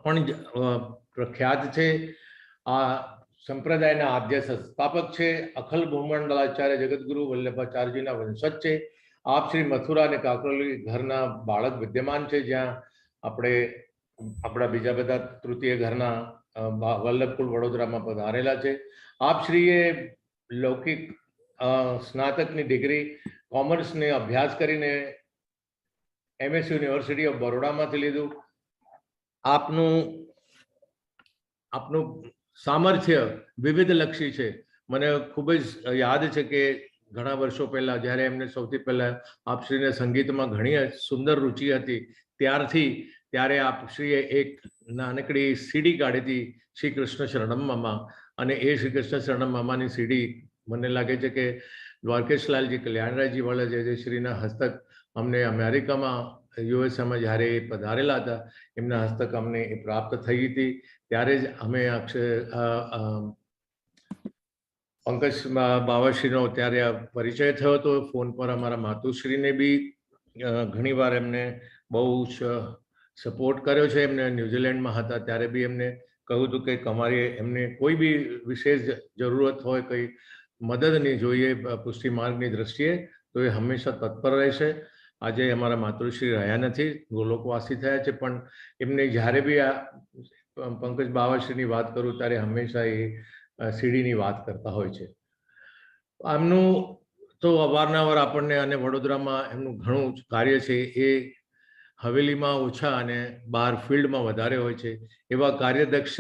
પણ પ્રખ્યાત છે. આ સંપ્રદાયના આદ્ય સંસ્થાપક છે. અખલ ભૂમંડલાચાર્ય જગતગુરુ વલ્લભાચાર્યજીના વંશજ છે. આપ શ્રી મથુરા અને કાકોલી ઘરના બાળક વિદ્યમાન છે, જ્યાં આપણે આપણા બીજા બધા તૃતીય ઘરના વલ્લભકુળ વડોદરામાં પધારેલા છે. આપ શ્રીએ લૌકિક સ્નાતકની ડિગ્રી કોમર્સને અભ્યાસ કરીને MS યુનિવર્સિટી ઓફ બરોડામાંથી લીધું. આપનું સામર્થ્ય વિવિધલક્ષી છે. મને ખૂબ જ યાદ છે કે ઘણા વર્ષો પહેલા જ્યારે એમને સૌથી પહેલા આપશ્રીને સંગીતમાં ઘણી સુંદર રુચિ હતી, ત્યારે આપશ્રીએ એક નાનકડી સીડી કાઢી હતી, શ્રી કૃષ્ણ શરણમ મામા. અને એ શ્રી કૃષ્ણ શરણમ મામાની સીડી મને લાગે છે કે દ્વારકેશલાલજી કલ્યાણરાયજી વાળા જે શ્રીના હસ્તક અમને અમેરિકામાં યુએસએમાં જ્યારે એ પધારેલા હતા, એમના હસ્તક અમને એ પ્રાપ્ત થઈ હતી. ત્યારે જ અમે પંકજ બાવાશ્રીનો ત્યારે પરિચય થયો હતો ફોન પર. અમારા માતુશ્રીને બી ઘણીવાર એમને બહુ જ સપોર્ટ કર્યો છે. એમને ન્યુઝીલેન્ડમાં હતા ત્યારે બી એમને કહ્યું હતું કે તમારી એમને કોઈ બી વિશેષ જરૂરત હોય, કંઈ મદદની જોઈએ પુષ્ટિ માર્ગની દ્રષ્ટિએ, તો એ હંમેશા તત્પર રહેશે. આજે અમારા માતૃશ્રી રહ્યા નથી, ગોલોકવાસી થયા છે, પણ એમને જ્યારે બી આ પંકજ બાવાશ્રીની વાત કરું ત્યારે હંમેશા એ સીડીની વાત કરતા હોય છે. આમનું તો અવારનવાર આપણને અને વડોદરામાં એમનું ઘણું કાર્ય છે એ હવેલીમાં ઓછા અને બહાર ફિલ્ડમાં વધારે હોય છે. એવા કાર્યદક્ષ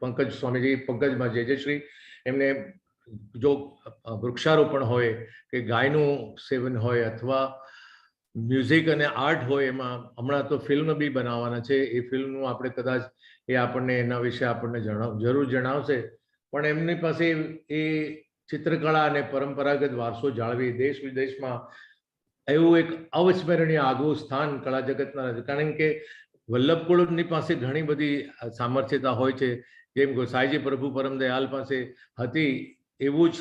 પંકજ સ્વામીજી, પંકજમાં જયશ્રી, એમને જો વૃક્ષારોપણ હોય કે ગાયનું સેવન હોય અથવા મ્યુઝિક અને આર્ટ હોય, એમાં હમણાં તો ફિલ્મ બી બનાવવાના છે. એ ફિલ્મનું આપણે કદાચ આપણને એના વિશે આપણને જરૂર જણાવશે. પણ એમની પાસે એ ચિત્રકળા અને પરંપરાગત વારસો જાળવી દેશ વિદેશમાં એવું એક અવિસ્મરણીય આગવું સ્થાન કળા જગતના, કારણ કે વલ્લભકુળની પાસે ઘણી બધી સામર્થ્યતા હોય છે. જેમ ગોસાઈજી પ્રભુ પરમદયાલ પાસે હતી, એવું જ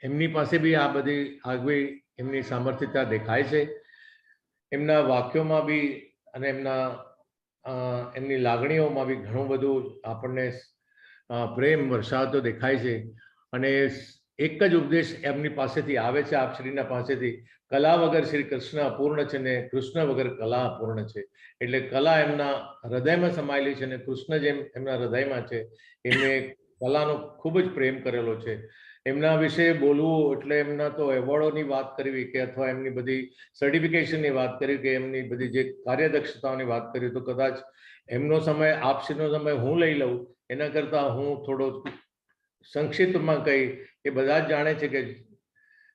એમની પાસે બી આ બધી આગવી એમની સામર્થ્યતા દેખાય છે. એમના વાક્યોમાં બી અને એમની લાગણીઓમાં બી ઘણું બધું આપણને પ્રેમ વર્ષાવતો દેખાય છે. અને એક જ ઉપદેશ એમની પાસેથી આવે છે, આપશ્રીના પાસેથી, કલા વગર શ્રી કૃષ્ણ અપૂર્ણ છે ને કૃષ્ણ વગર કલા અપૂર્ણ છે. એટલે કલા એમના હૃદયમાં સમાયેલી છે અને કૃષ્ણ જેમ એમના હૃદયમાં છે. એમને કલાનો ખૂબ જ પ્રેમ કરેલો છે. એમના વિશે બોલવું એટલે એમના તો એવોર્ડોની વાત કરવી કે અથવા એમની બધી સર્ટિફિકેશનની વાત કરવી કે એમની બધી જે કાર્યદક્ષતાઓની વાત કરવી, તો કદાચ એમનો સમય આપશ્રીનો સમય હું લઈ લઉં એના કરતાં હું થોડો સંક્ષિપ્તમાં કહી. એ બધા જ જાણે છે કે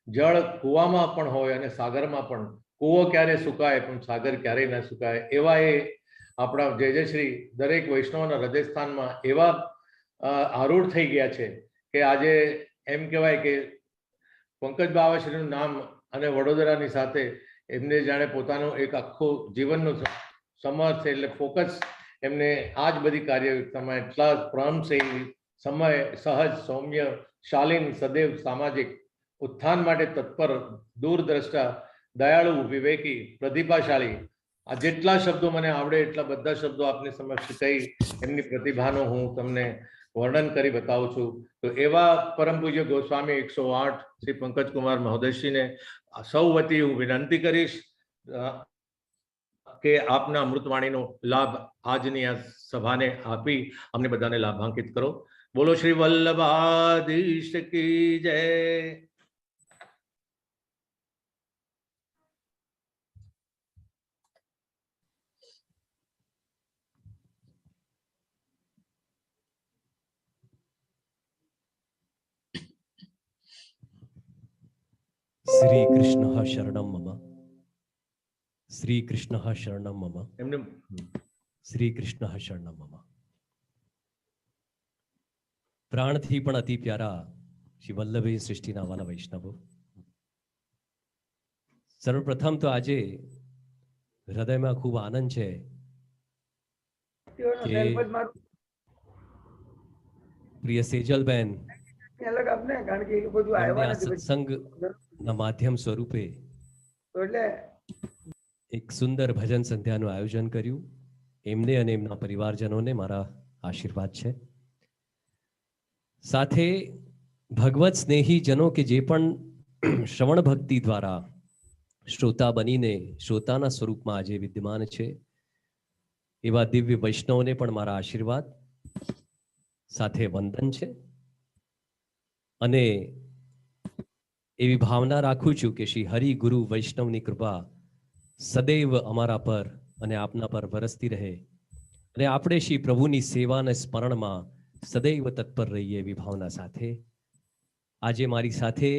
જળ કૂવામાં પણ હોય અને સાગરમાં પણ. કૂવો ક્યારે સુકાય પણ સાગર ક્યારેય ના સુકાય. એવા એ આપણા જયશ્રી દરેક વૈષ્ણવના હૃદયસ્થાનમાં એવા આરૂઢ થઈ ગયા છે કે આજે એમ કહેવાય કે પંકજ બાવાશ્રીનું નામ અને વડોદરાની સાથે એમને જાણે પોતાનું એક આખું જીવનનું સમર્થ એટલે ફોકસ એમને આ જ બધી કાર્યમાં એટલા પ્રેમસિંહ, સમય, સહજ, સૌમ્ય, શાલીન, સદૈવ સામાજિક ઉત્થાન માટે તત્પર, દૂરદ્રષ્ટા, દયાળુ, વિવેકી, પ્રતિભાશાળી. આ જેટલા શબ્દો મને આવડે એટલા બધા શબ્દો આપની સમક્ષ કહી એમની પ્રતિભાનો હું તમને વર્ણન કરી બતાવું છું. તો એવા પરમ પૂજ્ય ગોસ્વામી 108 શ્રી પંકજ કુમાર મહોદયશ્રીને સૌ વતી હું વિનંતી કરીશ કે આપના અમૃતવાણીનો લાભ આજની આ સભાને આપી અમને બધાને લાભાંકિત કરો. બોલો શ્રી વલ્લભાધીશ કી જય. શ્રી કૃષ્ણ શરણમ મમ. શ્રી કૃષ્ણ શરણમ મમ. શ્રી કૃષ્ણ શરણમ મમ. પ્રાણથી પણ અતિ પ્યારા શ્રી વલ્લભી સૃષ્ટિના વાલા વૈષ્ણવો, સર્વપ્રથમ તો આજે હૃદયમાં ખૂબ આનંદ છે કે પ્રિય સેજલબેન એમને આ સત્સંગના માધ્યમ સ્વરૂપે એટલે એક સુંદર ભજન સંધ્યાનું આયોજન કર્યું. એમને અને એમના પરિવારજનોને મારા આશીર્વાદ છે. સાથે ભગવત સ્નેહી જનો કે જે પણ શ્રવણ ભક્તિ દ્વારા શ્રોતા બનીને શ્રોતાના સ્વરૂપમાં આજે વિદ્યમાન છે, એવા દિવ્ય વૈષ્ણવને પણ મારા આશીર્વાદ સાથે વંદન છે. અને એવી ભાવના રાખું છું કે શ્રી હરિ ગુરુ વૈષ્ણવની કૃપા સદૈવ અમારા પર અને આપના પર વરસતી રહે અને આપણે શ્રી પ્રભુની સેવા અને સ્મરણમાં સદૈવ તત્પર રહીએ એવી ભાવના સાથે આજે મારી સાથે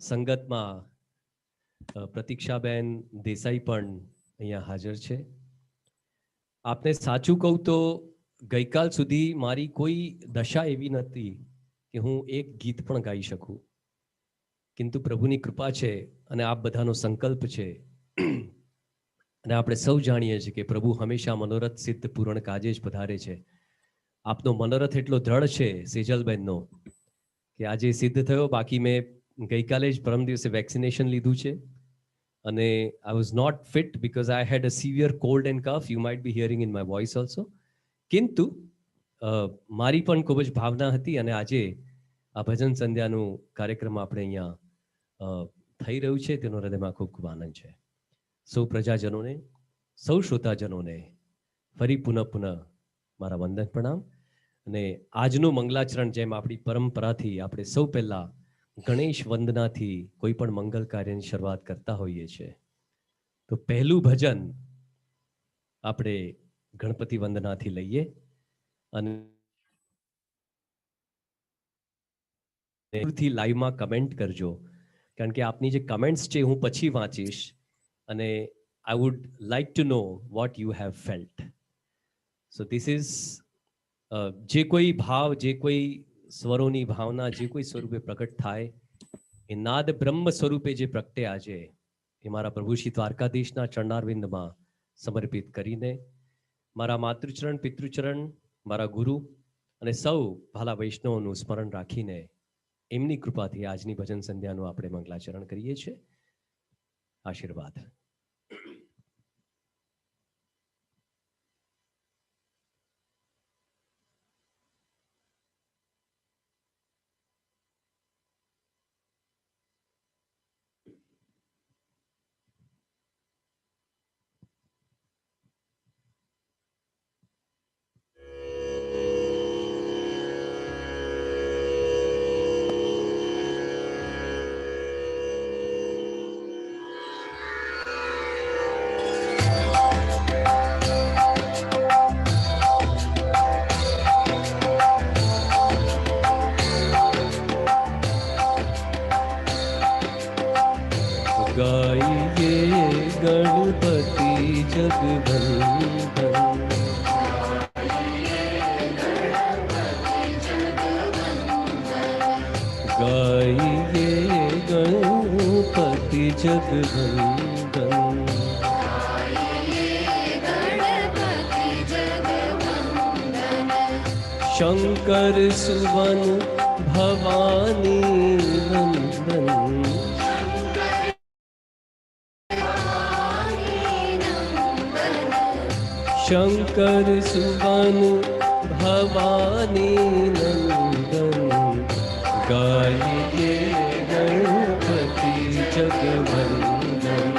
સંગતમાં પ્રતીક્ષાબેન દેસાઈ પણ અહીંયા હાજર છે. આપને સાચું કહું તો ગઈકાલ સુધી મારી કોઈ દશા એવી નથી કે હું એક ગીત પણ ગાઈ શકું, કિંતુ પ્રભુની કૃપા છે અને આપ બધાનો સંકલ્પ છે અને આપણે સૌ જાણીએ છીએ કે પ્રભુ હંમેશા મનોરથ સિદ્ધ પૂર્ણ કાજે જ પધારે છે. આપનો મનોરથ એટલો દ્રઢ છે સેજલબેનનો કે આજે સિદ્ધ થયો. બાકી મેં ગઈકાલે જ પરમ દિવસે વેક્સિનેશન લીધું છે અને I was not fit because I had a severe cold and cough. You might be hearing in my voice also. કિંતુ મારી પણ ખૂબ જ ભાવના હતી અને આજે આ ભજન સંધ્યાનું કાર્યક્રમ આપણે અહીંયા થઈ રહ્યું છે તેનો હૃદયમાં ખૂબ ખૂબ આનંદ છે. સૌ પ્રજાજનોને, સૌ શ્રોતાજનોને ફરી પુનઃ મારા વંદન પ્રણામ. અને આજનું મંગલાચરણ જેમ આપણી પરંપરાથી આપણે સૌ પહેલા ગણેશ વંદનાથી કોઈ પણ મંગલ કાર્યની શરૂઆત કરતા હોઈએ છીએ, તો પહેલું ભજન આપણે ગણપતિ વંદનાથી લઈએ અને લાઈવમાં કમેન્ટ કરજો, કારણ કે આપની જે કમેન્ટ્સ છે હું પછી વાંચીશ અને I would like to know what you have felt. So this is જે કોઈ ભાવ, જે કોઈ સ્વરોની ભાવના જે કોઈ સ્વરૂપે પ્રગટ થાય એ નાદ બ્રહ્મ સ્વરૂપે જે પ્રગટે આજે એ મારા પ્રભુ શ્રી દ્વારકાધીશના ચરણારવિંદમાં સમર્પિત કરીને મારા માતૃચરણ, પિતૃચરણ, મારા ગુરુ અને સૌ ભાલા વૈષ્ણવોનું સ્મરણ રાખીને એમની કૃપાથી આજની ભજન સંધ્યાનું આપણે મંગલાચરણ કરીએ છીએ. આશીર્વાદ. शंकर सुवन भवानी नंदन, शंकर सुवन भवानी नंदन, गाइए गणपति जगवंदन।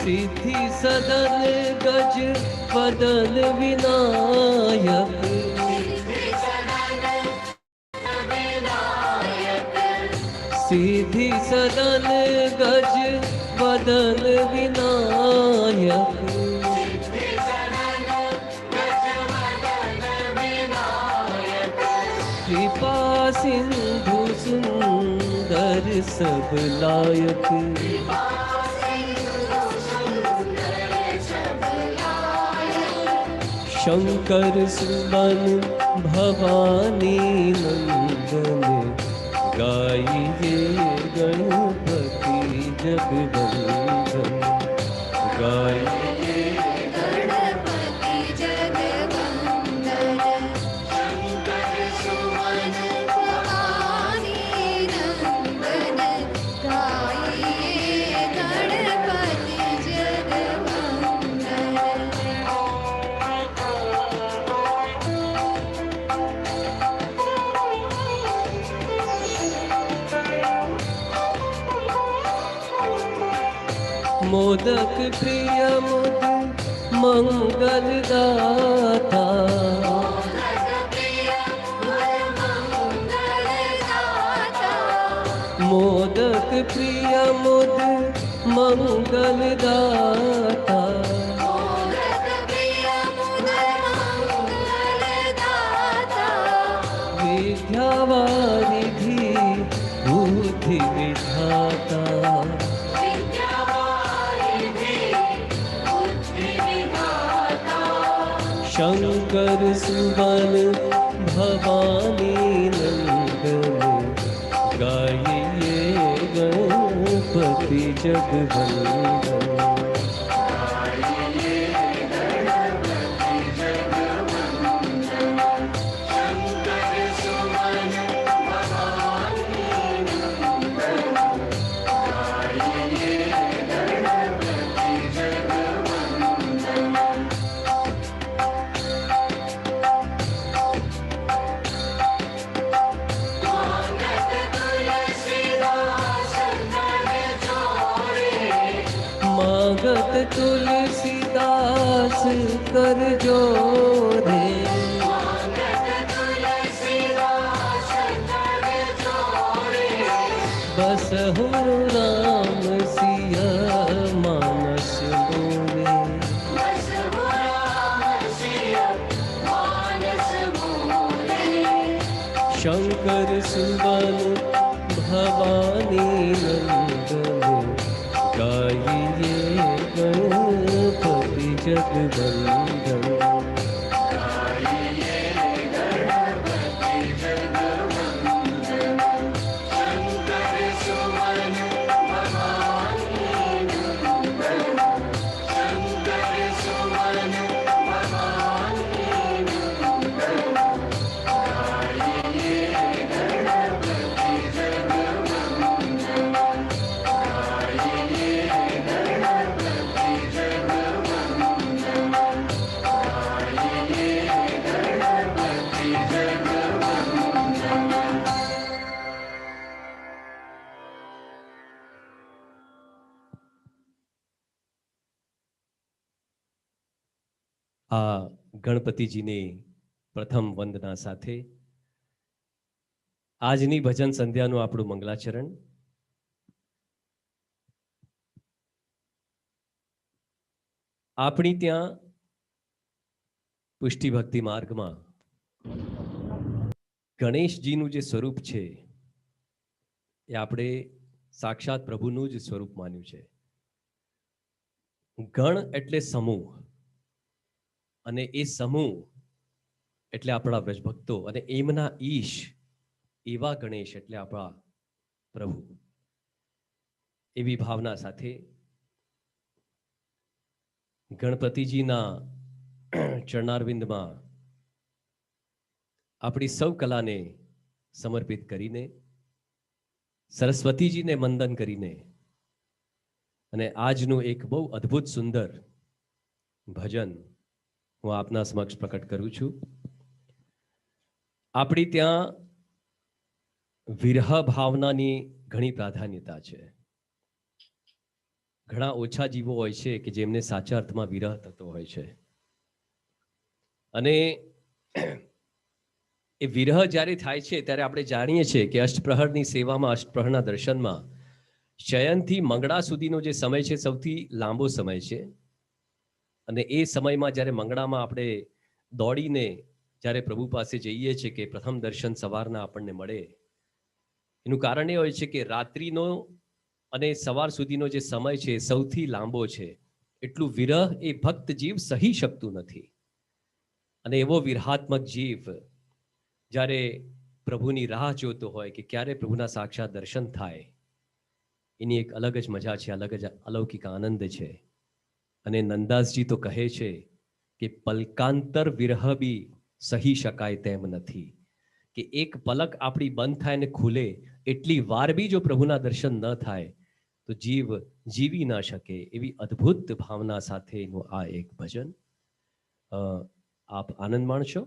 सिद्धि सदन गज वदन विनायक, सिद्धि सदन गज वदन विनायक, कृपा सिंधु सुंदर सब लायक, शंकर सुवन भवानी नंदन, गाइए गणपति जगवंदन, गाइए गणपति मोदक प्रिय मुद मंगल दाता, मोदक प्रिय मुद मंगल दाता, विद्यावारिधि बुद्धि विधाता, शंकर सुवन भवानी नंदन, गाइए गणपति जगवंदन। मागत तुलसीदास कर जोरे, बसहु राम सिया मानस मोरे, शंकर सुवन भवानी नंदन, गाइए गणपति जगवंदन। આ ગણપતિજીની પ્રથમ વંદના સાથે આજની ભજન સંધ્યાનું આપણું મંગલાચરણ. આપણી ત્યાં પુષ્ટિ ભક્તિ માર્ગમાં ગણેશજીનું જે સ્વરૂપ છે એ આપણે સાક્ષાત પ્રભુનું જ સ્વરૂપ માન્યું છે. ગણ એટલે સમૂહ, અને એ સમૂહ એટલે આપણા વ્રજભક્તો, અને એમના ઈશ એવા ગણેશ એટલે આપણા પ્રભુ. એવી ભાવના સાથે ગણપતિજીના ચરણારવિંદમાં આપણી સૌ કલાને સમર્પિત કરીને, સરસ્વતીજીને વંદન કરીને, અને આજનું એક બહુ અદ્ભુત સુંદર ભજન હું આપના સમક્ષ પ્રકટ કરું છું. આપણી ત્યાં વિરહ ભાવનાની ઘણી પ્રાધાન્યતા છે. ઘણા ઓછા જીવો હોય છે કે જેમને સાચા અર્થમાં વિરહ થતો હોય છે, અને એ વિરહ જ્યારે થાય છે ત્યારે આપણે જાણીએ છીએ કે અષ્ટપ્રહરની સેવામાં, અષ્ટપ્રહરના દર્શનમાં શયનથી મંગળા સુધીનો જે સમય છે સૌથી લાંબો સમય છે. અને એ સમયમાં જ્યારે મંગળામાં આપણે દોડીને જ્યારે પ્રભુ પાસે જઈએ છીએ કે પ્રથમ દર્શન સવારના આપણને મળે, એનું કારણ એ હોય છે કે રાત્રિનો અને સવાર સુધીનો જે સમય છે સૌથી લાંબો છે. એટલું વિરહ એ ભક્ત જીવ સહી શકતું નથી. અને એવો વિરહાત્મક જીવ જ્યારે પ્રભુની રાહ જોતો હોય કે ક્યારે પ્રભુના સાક્ષાત દર્શન થાય, એની એક અલગ જ મજા છે, અલગ જ અલૌકિક આનંદ છે. અને નંદાસજી તો કહે છે કે પલકાંતર વિરહ બી સહી શકાય તેમ નથી, કે એક પલક આપણી બંધ થાય ને ખુલે એટલી વાર બી જો પ્રભુના દર્શન ન થાય તો જીવ જીવી ન શકે. એવી અદ્ભુત ભાવના સાથેનું આ એક ભજન આપ આનંદ માણશો.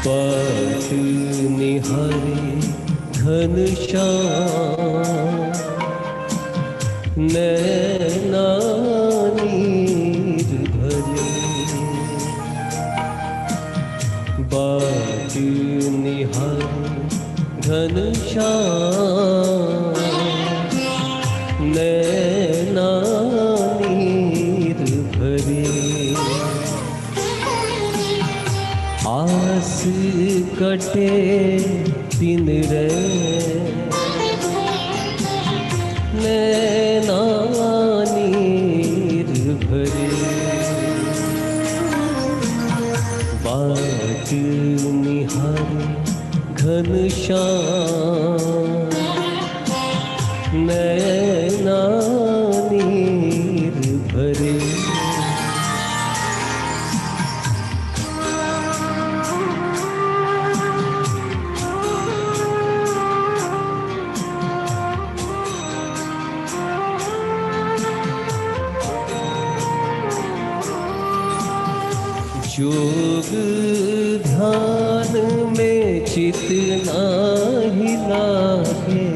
बाट निहारे घनश्याम नैना नीर भरे। बाट निहारे घनश्याम नैना नीर भरे। आस कटे दिन रे नैना नीर भरे। बाट निहारे घनश्याम नैना नीर भरे। योग ध्यान में चित नाही लागे।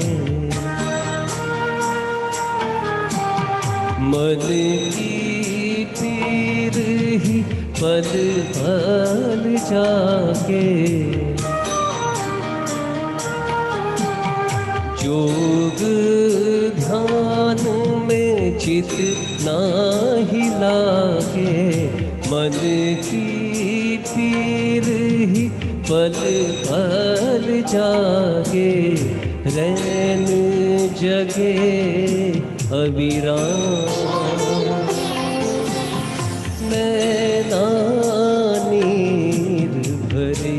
मन की पीर ही पल पल जागे। योग ध्यान में चित नाही लागे। मन की पीर ही पल पल जागे। रैन जगे अविराम नैना नीर भरे।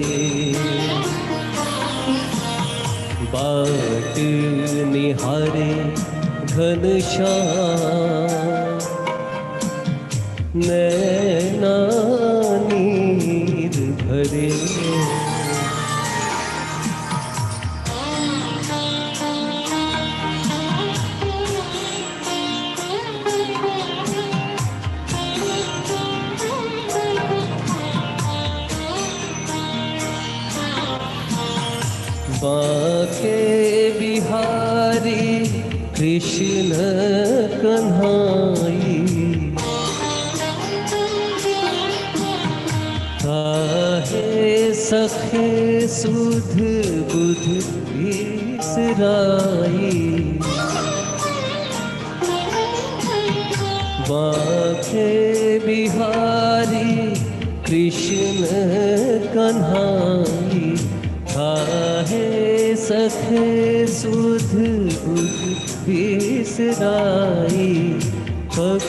बाट निहारे घनश्याम नैना नीर भरे। बांके बिहारी कृष्ण कन्हाई। काहे सखे सुध बुध बिसराई। बांके बिहारी कृष्ण कन्हाई। काहे सखे सुध बुध बिसराई। कब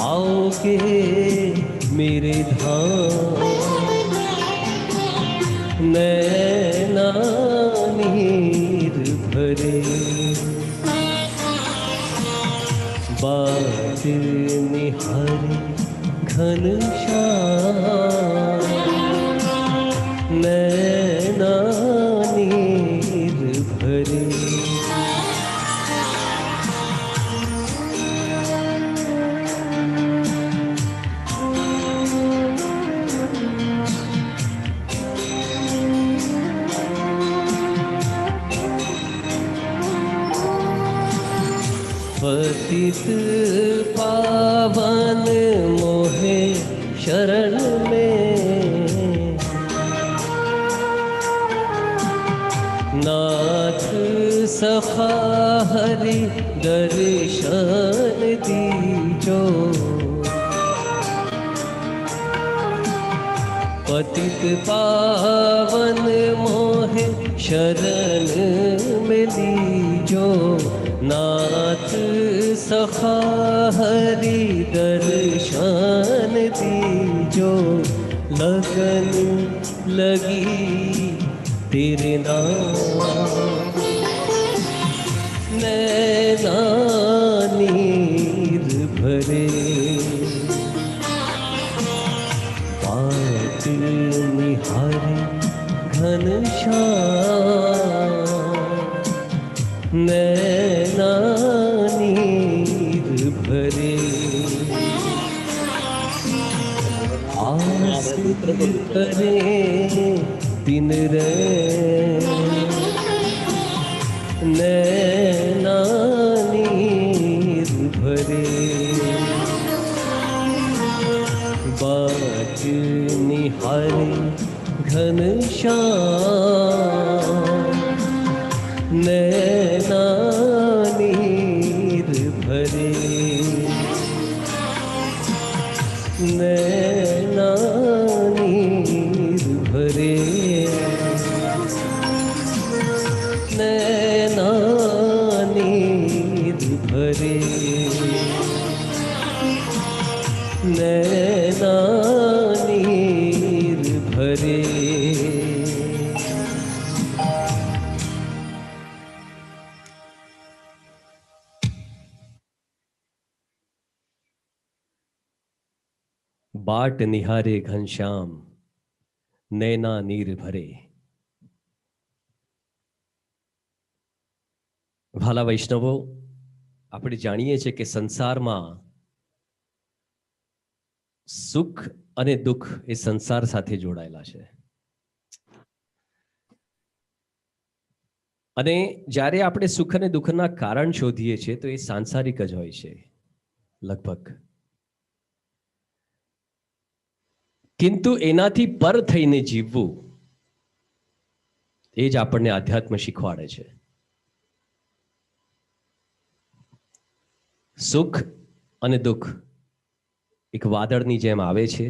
आओगे मेरे धाम नैना नीर भरे। बाट निहारे घनश्याम नैना नीर भरे। पतित पावन मोहे शरण में। नाथ सखा हरि दर्शन दीजो। पतित पावन मोहे शरण में लीजो। नाथ सखा हरि दर्शन दीजो। लगन लगी तेरे नाम नैना नीर भरे। बाट निहारे घनश्याम नैना नीर भरे। आस करे दिन रे नैना नीर भरे बाट निहारे घनश्याम नैना नीर भरे नैना नीर भरे नैना नीर भरे नैना नीर भरे। बाट निहारे घनश्याम नैना नीर भरे। ભાલા વૈષ્ણવો, આપણે જાણીએ છીએ કે સંસારમાં સુખ અને દુઃખ એ સંસાર સાથે જોડાયેલા છે અને જ્યારે આપણે સુખ અને દુઃખના કારણ શોધીએ છીએ તો એ સાંસારિક જ હોય છે લગભગ, કિંતુ એનાથી પર થઈને જીવવું એ જ આપણને આધ્યાત્મ શીખવાડે છે. સુખ અને દુઃખ એક વાદળની જેમ આવે છે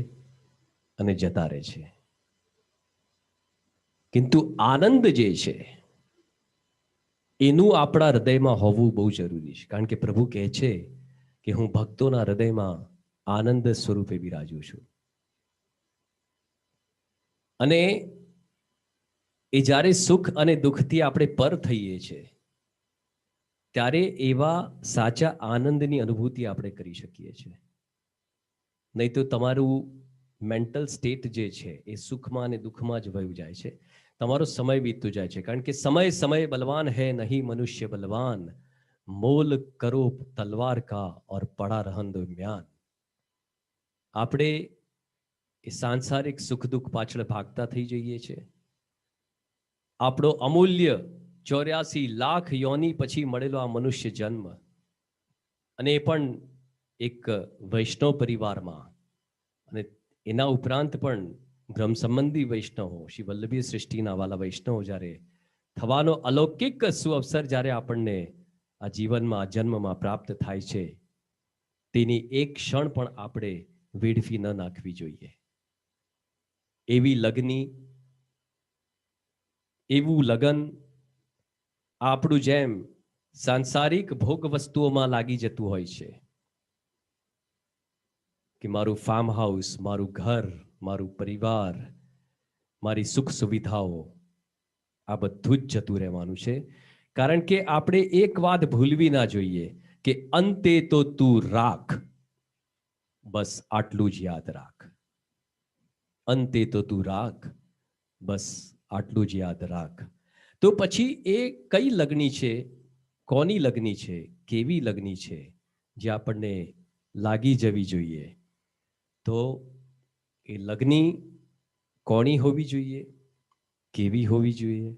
અને જતા રહે છે, કિંતુ આનંદ જે છે એનું આપણા હૃદયમાં હોવું બહુ જરૂરી છે, કારણ કે પ્રભુ કહે છે કે હું ભક્તોના હૃદયમાં આનંદ સ્વરૂપે બિરાજું છું. અને એ જ્યારે સુખ અને દુઃખથી આપણે પર થઈએ છીએ ત્યારે એવા સાચા આનંદની અનુભૂતિ આપણે કરી શકીએ છીએ. નહીં તો તમારું મેન્ટલ સ્ટેટ જે છે એ સુખમાં અને દુઃખમાં જ વયું જાય છે, તમારો સમય વીતતો જાય છે. કારણ કે સમય સમય બલવાન હૈ નહીં મનુષ્ય બલવાન, મોલ કરો તલવાર કા ઓર પડા રહન દો મ્યાન. આપણે એ સાંસારિક સુખ દુઃખ પાછળ ભાગતા થઈ જઈએ છીએ. આપણો અમૂલ્ય 84 લાખ યોની પછી મળેલો આ મનુષ્ય જન્મ, અને એ પણ એક વૈષ્ણવ પરિવારમાં, અને એના ઉપરાંત પણ બ્રહ્મ સંબંધી વૈષ્ણવો, શ્રી વલ્લભી સૃષ્ટિના વાલા વૈષ્ણવો જ્યારે થવાનો અલૌકિક સુઅવસર જ્યારે આપણને આ જીવનમાં જન્મમાં પ્રાપ્ત થાય છે, તેની એક ક્ષણ પણ આપણે વેડફી ન નાખવી જોઈએ. એવી લગ્ની, એવું લગન આપણું જેમ સાંસારિક ભોગ વસ્તુઓમાં લાગી જતું હોય છે કે મારું ફાર્મ હાઉસ, મારું ઘર, મારું પરિવાર, મારી સુખ સુવિધાઓ, આ બધું જ જતું રહેવાનું છે. કારણ કે આપણે એક વાત ભૂલવી ના જોઈએ કે અંતે તો તું રાખ, બસ આટલું જ યાદ રાખ. અંતે તો તું રાખ, બસ આટલું જ યાદ રાખ. તો પછી એ કઈ લગ્ની છે, કોની લગ્ની છે, કેવી લગ્ની છે જે આપણને લાગી જવી જોઈએ? તો એ લગ્ની કોની હોવી જોઈએ, કેવી હોવી જોઈએ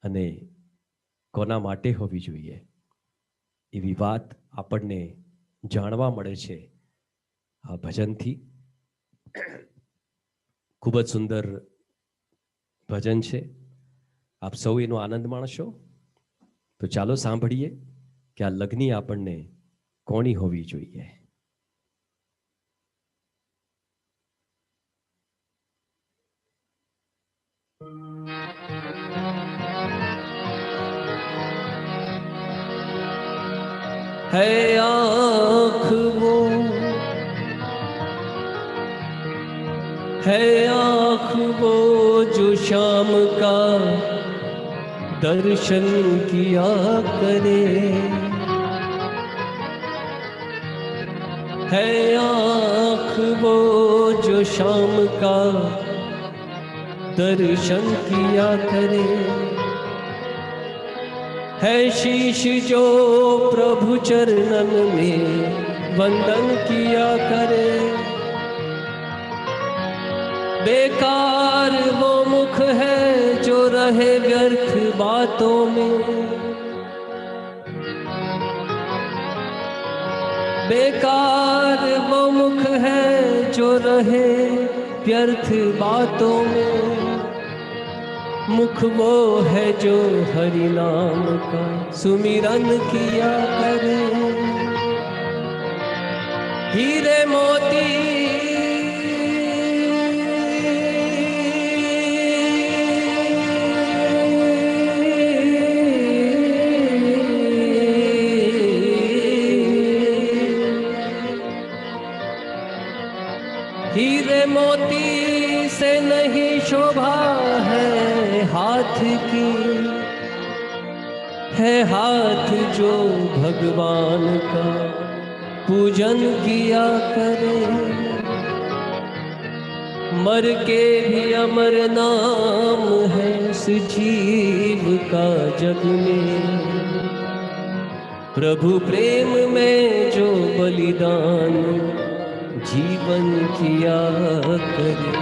અને કોના માટે હોવી જોઈએ, એવી વાત આપણને જાણવા મળે છે આ ભજનથી. ખૂબ જ સુંદર ભજન છે, આપ સૌ એનો આનંદ માણશો. તો ચાલો સાંભળીએ કે આ લગ્ની આપણને કોની હોવી જોઈએ. है आँख वो, है आँख वो जो शाम का दर्शन किया करे, है आँख वो जो शाम का दर्शन किया करे, है शीश जो प्रभु चरणन में वंदन किया करे, बेकार वो मुख है जो रहे व्यर्थ बातों में, बेकार वो मुख है जो रहे व्यर्थ बातों में। मुख वो है जो हरि नाम का सुमिरन किया करे। हीरे मोती हीरे मोती से नहीं शोभा है हाथ की, है हाथ जो भगवान का पूजन किया करे। मर के भी अमर नाम है इस जीव का जग में। प्रभु प्रेम में जो बलिदान जीवन किया करे।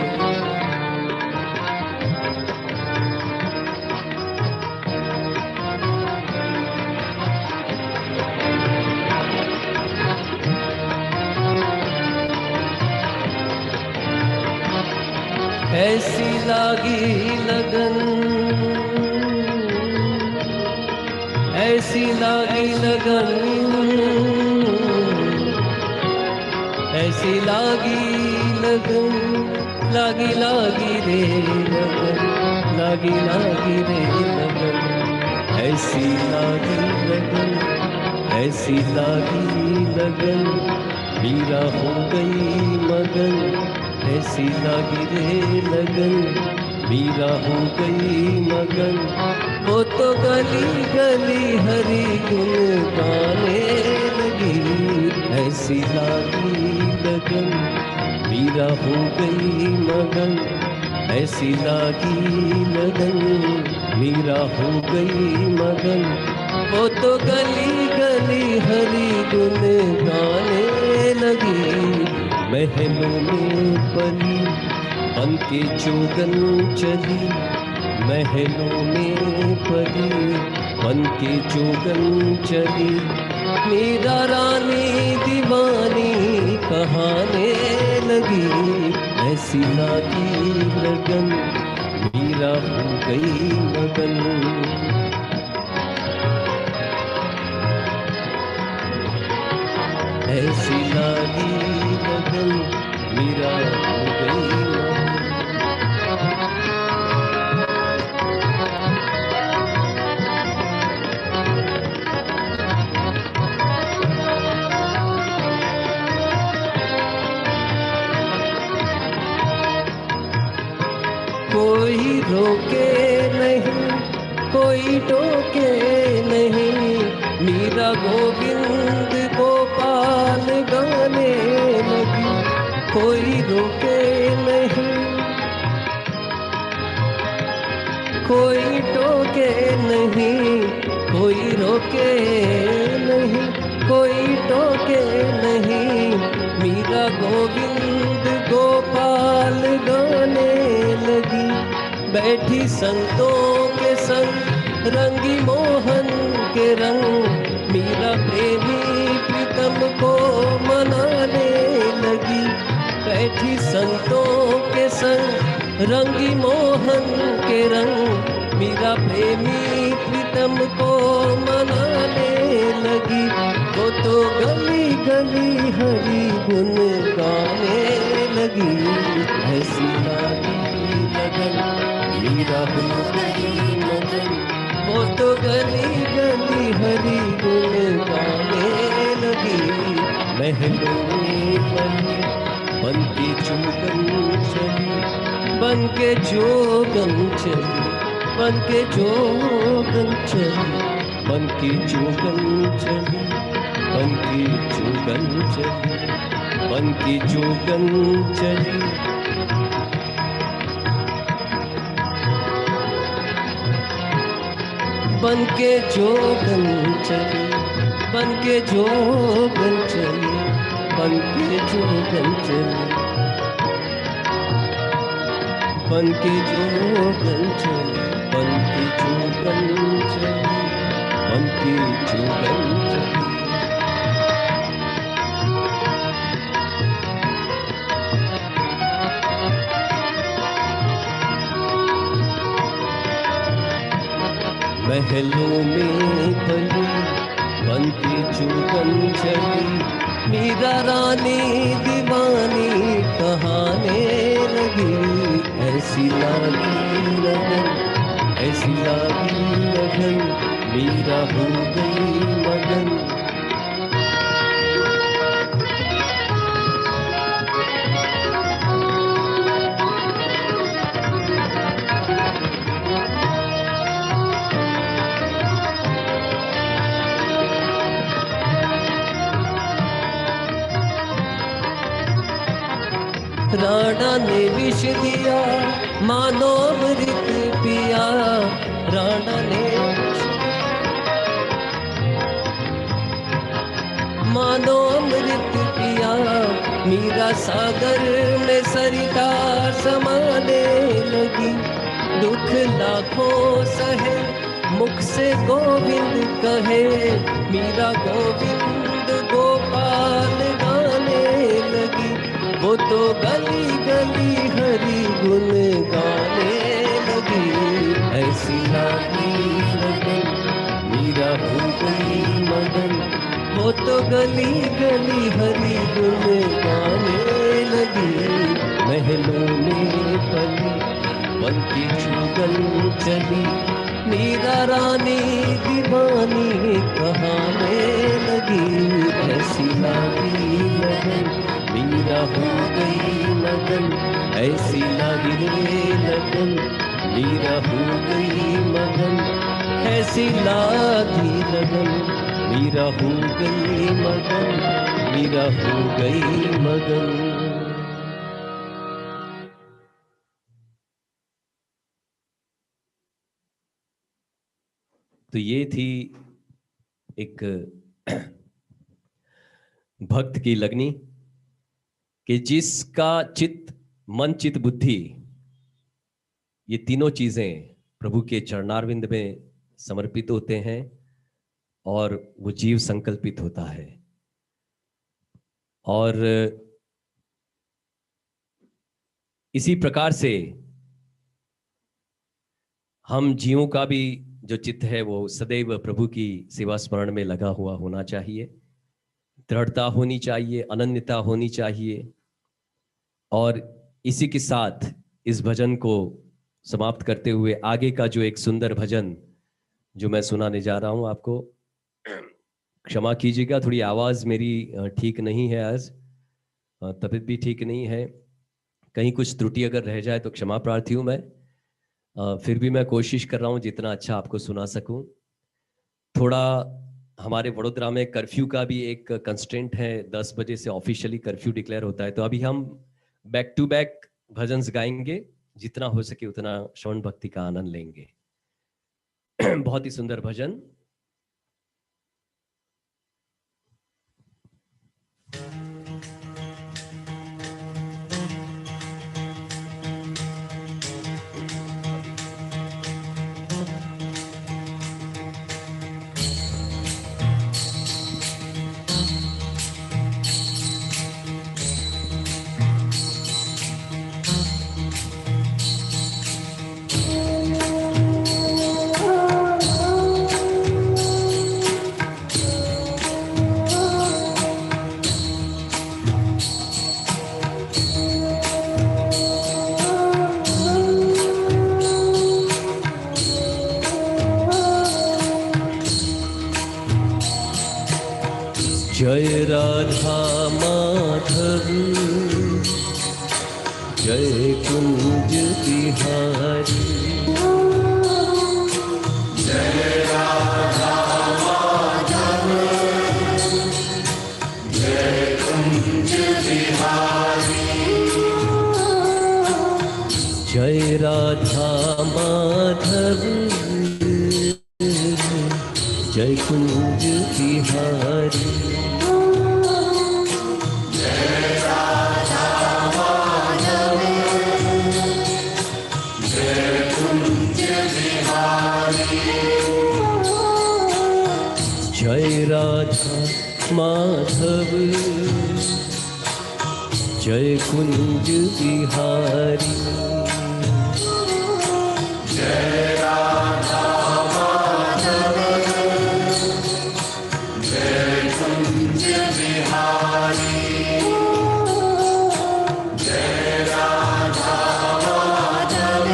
ऐसी लागी लगन, ऐसी लागी लगन, ऐसी लागी लगन, लागी लागी रे लगन, लागी लागी रे लगन, ऐसी लागी लगन, ऐसी लागी लगन, मीरा हो गई मगन। ऐसी लागी रे लगन, मीरा हो गई मगन। वो तो गली गली हरि गुण गाने लगी। ऐसी लागी लगन, मीरा हो गई मगन। ऐसी लागी लगन, मीरा हो गई मगन। वो तो गली गली हरि गुण गाने लगी। महलों में पली बन के जोगन चली, महलों में पली बन के जोगन चली। मीरा रानी दीवानी कहाने लगी। ऐसी लागी लगन, मीरा हो गई मगन। ऐसी लागी लगन, मीरा हो गई मगन। कोई रोके नहीं, कोई टोके नहीं, मीरा गोविंद गोपाल गाने लगी। कोई रोके नहीं, कोई टोके नहीं, कोई रोके नहीं, कोई टोके नहीं, मीरा गोविंद गोपाल गाने लगी। बैठी संतों के संग रंगी मोहन के रंग, मीरा प्रेमी प्रीतम को मनाने लगी। बैठी संतों के संग रंगी मोहन के रंग, मीरा प्रेमी प्रीतम को मनाने लगी। वो तो गली गली हरि गुण गाने लगी। ऐसी लागी लगन, मीरा हो गई मगन। वो तो गली गली हरि गुण गाने लगी। महलों में पली बन के जोगन चली, बन के जोगन चली, बन के जोगन चली, बन के जोगन चली, बन के जोगन चली, बन के जोगन चली। बन के जोगन चली, बन के जोगन चली, बन के जोगन चली। बनके जोगन चली, बनके जोगन चली, बनके जोगन चली। महलों में पली बनके जोगन चली, मीरा रानी दीवानी कहाने लगी। ऐसी लागी लगन, ऐसी लागी लगन, मीरा हो गई मगन। राणा ने विष दिया, मानो अमृत पिया। राणा ने मानो अमृत पिया, मीरा सागर में सरिता समाने लगी। दुख लाखों सहे, मुख से गोविंद कहे, मीरा गोविंद गोपाल गाने लगी। वो तो गली गली हरि गुण गाने लगी। ऐसी लागी लगन, मीरा हो गई मगन। वो तो गली गली हरि गुण गाने लगी। महलों में पली बनके जोगन चली, मीरा रानी दीवानी कहाने लगी। ऐसी लागी लगन, मीरा हो गई मगन। ऐसी लागी लगन, मीरा हो गई मगन। ऐसी लागी लगन, मीरा हो गई मगन, मीरा हो गई मगन। तो ये थी एक भक्त की लगनी कि जिसका चित्त, मन, चित्त, बुद्धि, ये तीनों चीजें प्रभु के चरणारविंद में समर्पित होते हैं और वो जीव संकल्पित होता है। और इसी प्रकार से हम जीवों का भी जो चित्त है वो सदैव प्रभु की सेवा स्मरण में लगा हुआ होना चाहिए। दृढ़ता होनी चाहिए, अनन्यता होनी चाहिए। और इसी के साथ इस भजन को समाप्त करते हुए आगे का जो एक सुंदर भजन जो मैं सुनाने जा रहा हूं आपको, क्षमा कीजिएगा, थोड़ी आवाज मेरी ठीक नहीं है, आज तबीयत भी ठीक नहीं है, कहीं कुछ त्रुटि अगर रह जाए तो क्षमा प्रार्थी हूं मैं। फिर भी मैं कोशिश कर रहा हूं जितना अच्छा आपको सुना सकूं। थोड़ा हमारे वडोदरा में कर्फ्यू का भी एक कंस्ट्रेंट है, 10 बजे से ऑफिशियली कर्फ्यू डिक्लेयर होता है। तो अभी हम बैक टू बैक भजन्स गाएंगे, जितना हो सके उतना श्रवण भक्ति का आनंद लेंगे। बहुत ही सुंदर भजन। जय राधा माधव, जय कुंज बिहारी। जय राधा माधव, जय कुंज बिहारी। जय राधा माधव, जय कुंज बिहारी। माधव जय कुंज बिहारी। जय राधा माधव जय कुंज बिहारी। जय राधा माधव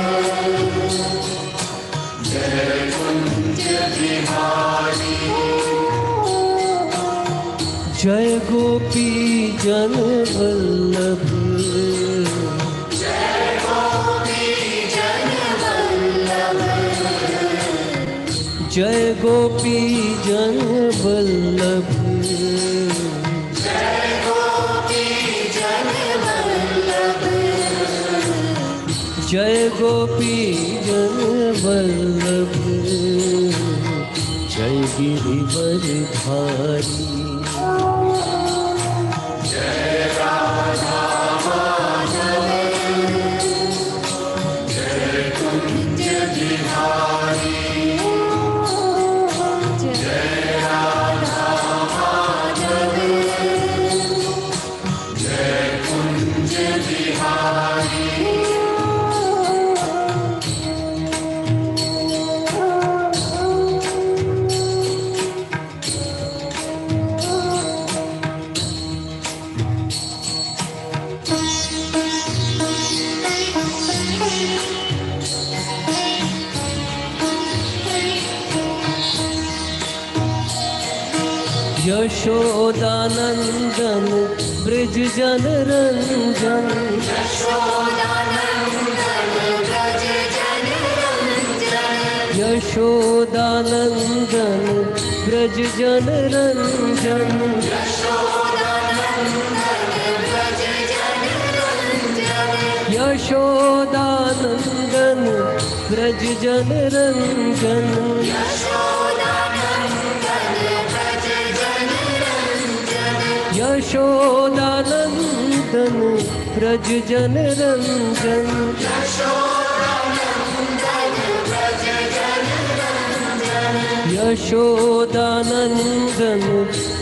जय कुंज बिहारी। जय गोपी जन वल्लभ जय गोपी जन वल्लभ जय गोपी जन वल्लभ जय गोपी जन वल्लभ जय गोपी जन वल्लभ जय गिरिवरधारी। जय राधा माधव जय कुंज बिहारी। जय राधा माधव जय कुंज बिहारी। यशोदानंदन ब्रज जन रंजन यशोदानंदन ब्रज जन रंजन यशोदानंदन ब्रज जन रंजन यशोदानंदन ब्रज जन रंजन यशोदानंदन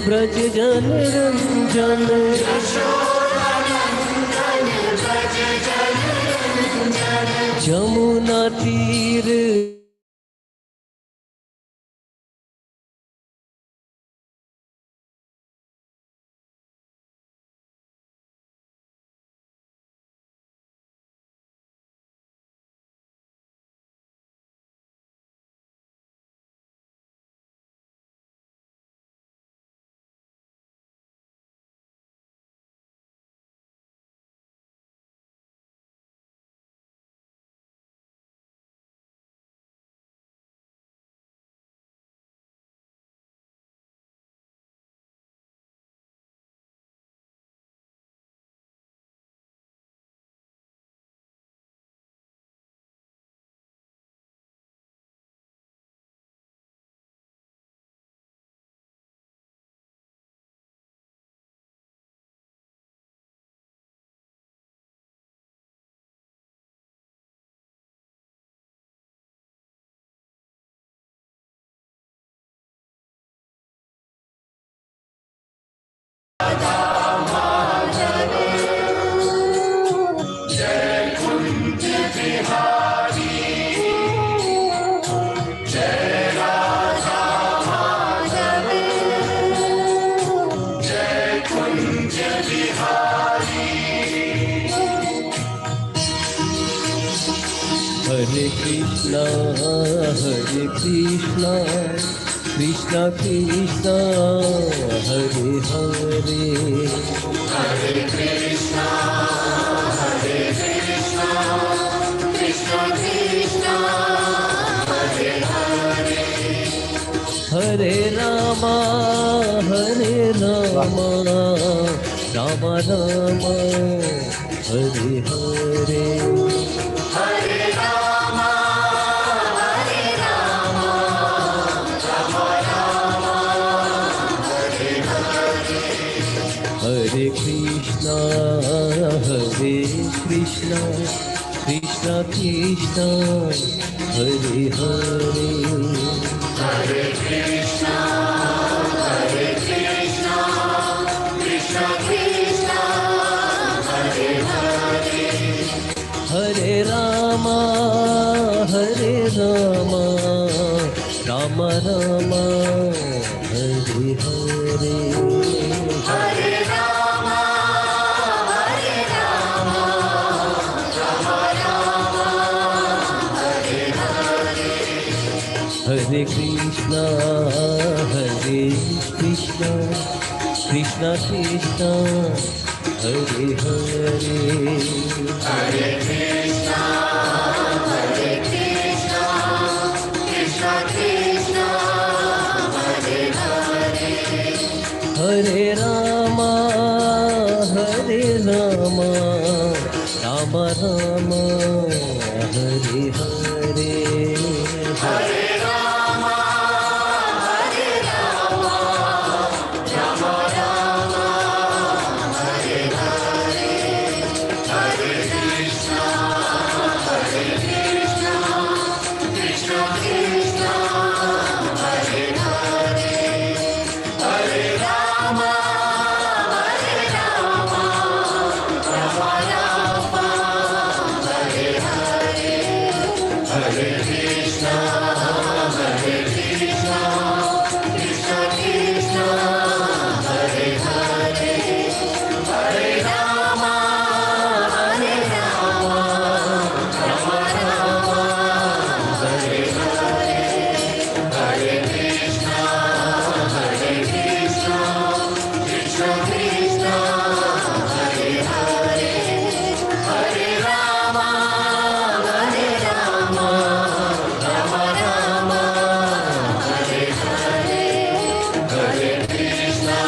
ब्रज जन रंजन जमुना तीर जय कुंज बिहारी। जय राधा माधव जय कुंज बिहारी। हरे कृष्णा कृष्णा कृष्णा हरे हरे हरे कृष्णा कृष्णा कृष्णा हरे हरे। हरे रामा राम राम हरे हरे। हरे रामा राम राम हरे हरे। हरे कृष्णा कृष्णा कृष्णा हरे हरे। हरे कृष्णा राम राम हरे हरे हरे राम राम राम हरे हरे हरे कृष्णा कृष्णा कृष्णा हरे हरे हरे कृष्णा कृष्णा कृष्णा हरे हरे हरे राम राम राम हरे हरे हरे राम राम राम हरे हरे हरे कृष्णा कृष्णा कृष्णा हरे हरे हरे राम राम राम हरे हरे हरे कृष्णा कृष्णा कृष्णा हरे हरे हरे राम राम हरे हरे हरे कृष्णा कृष्णा कृष्णा हरे हरे हरे राम राम हरे हरे हरे कृष्णा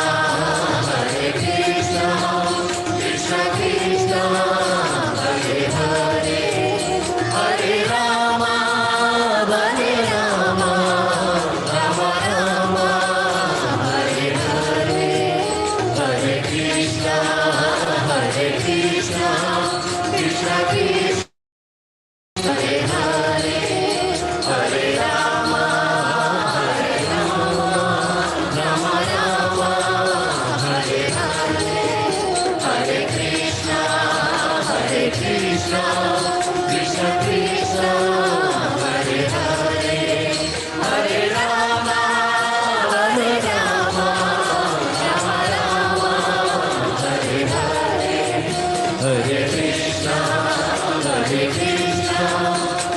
कृष्णा कृष्णा हरे हरे हरे राम राम हरे हरे हरे कृष्णा कृष्णा हरे हरे हरे राम राम हरे हरे हरे कृष्णा कृष्णा कृष्णा हरे हरे हरे राम राम हरे हरे हरे कृष्णा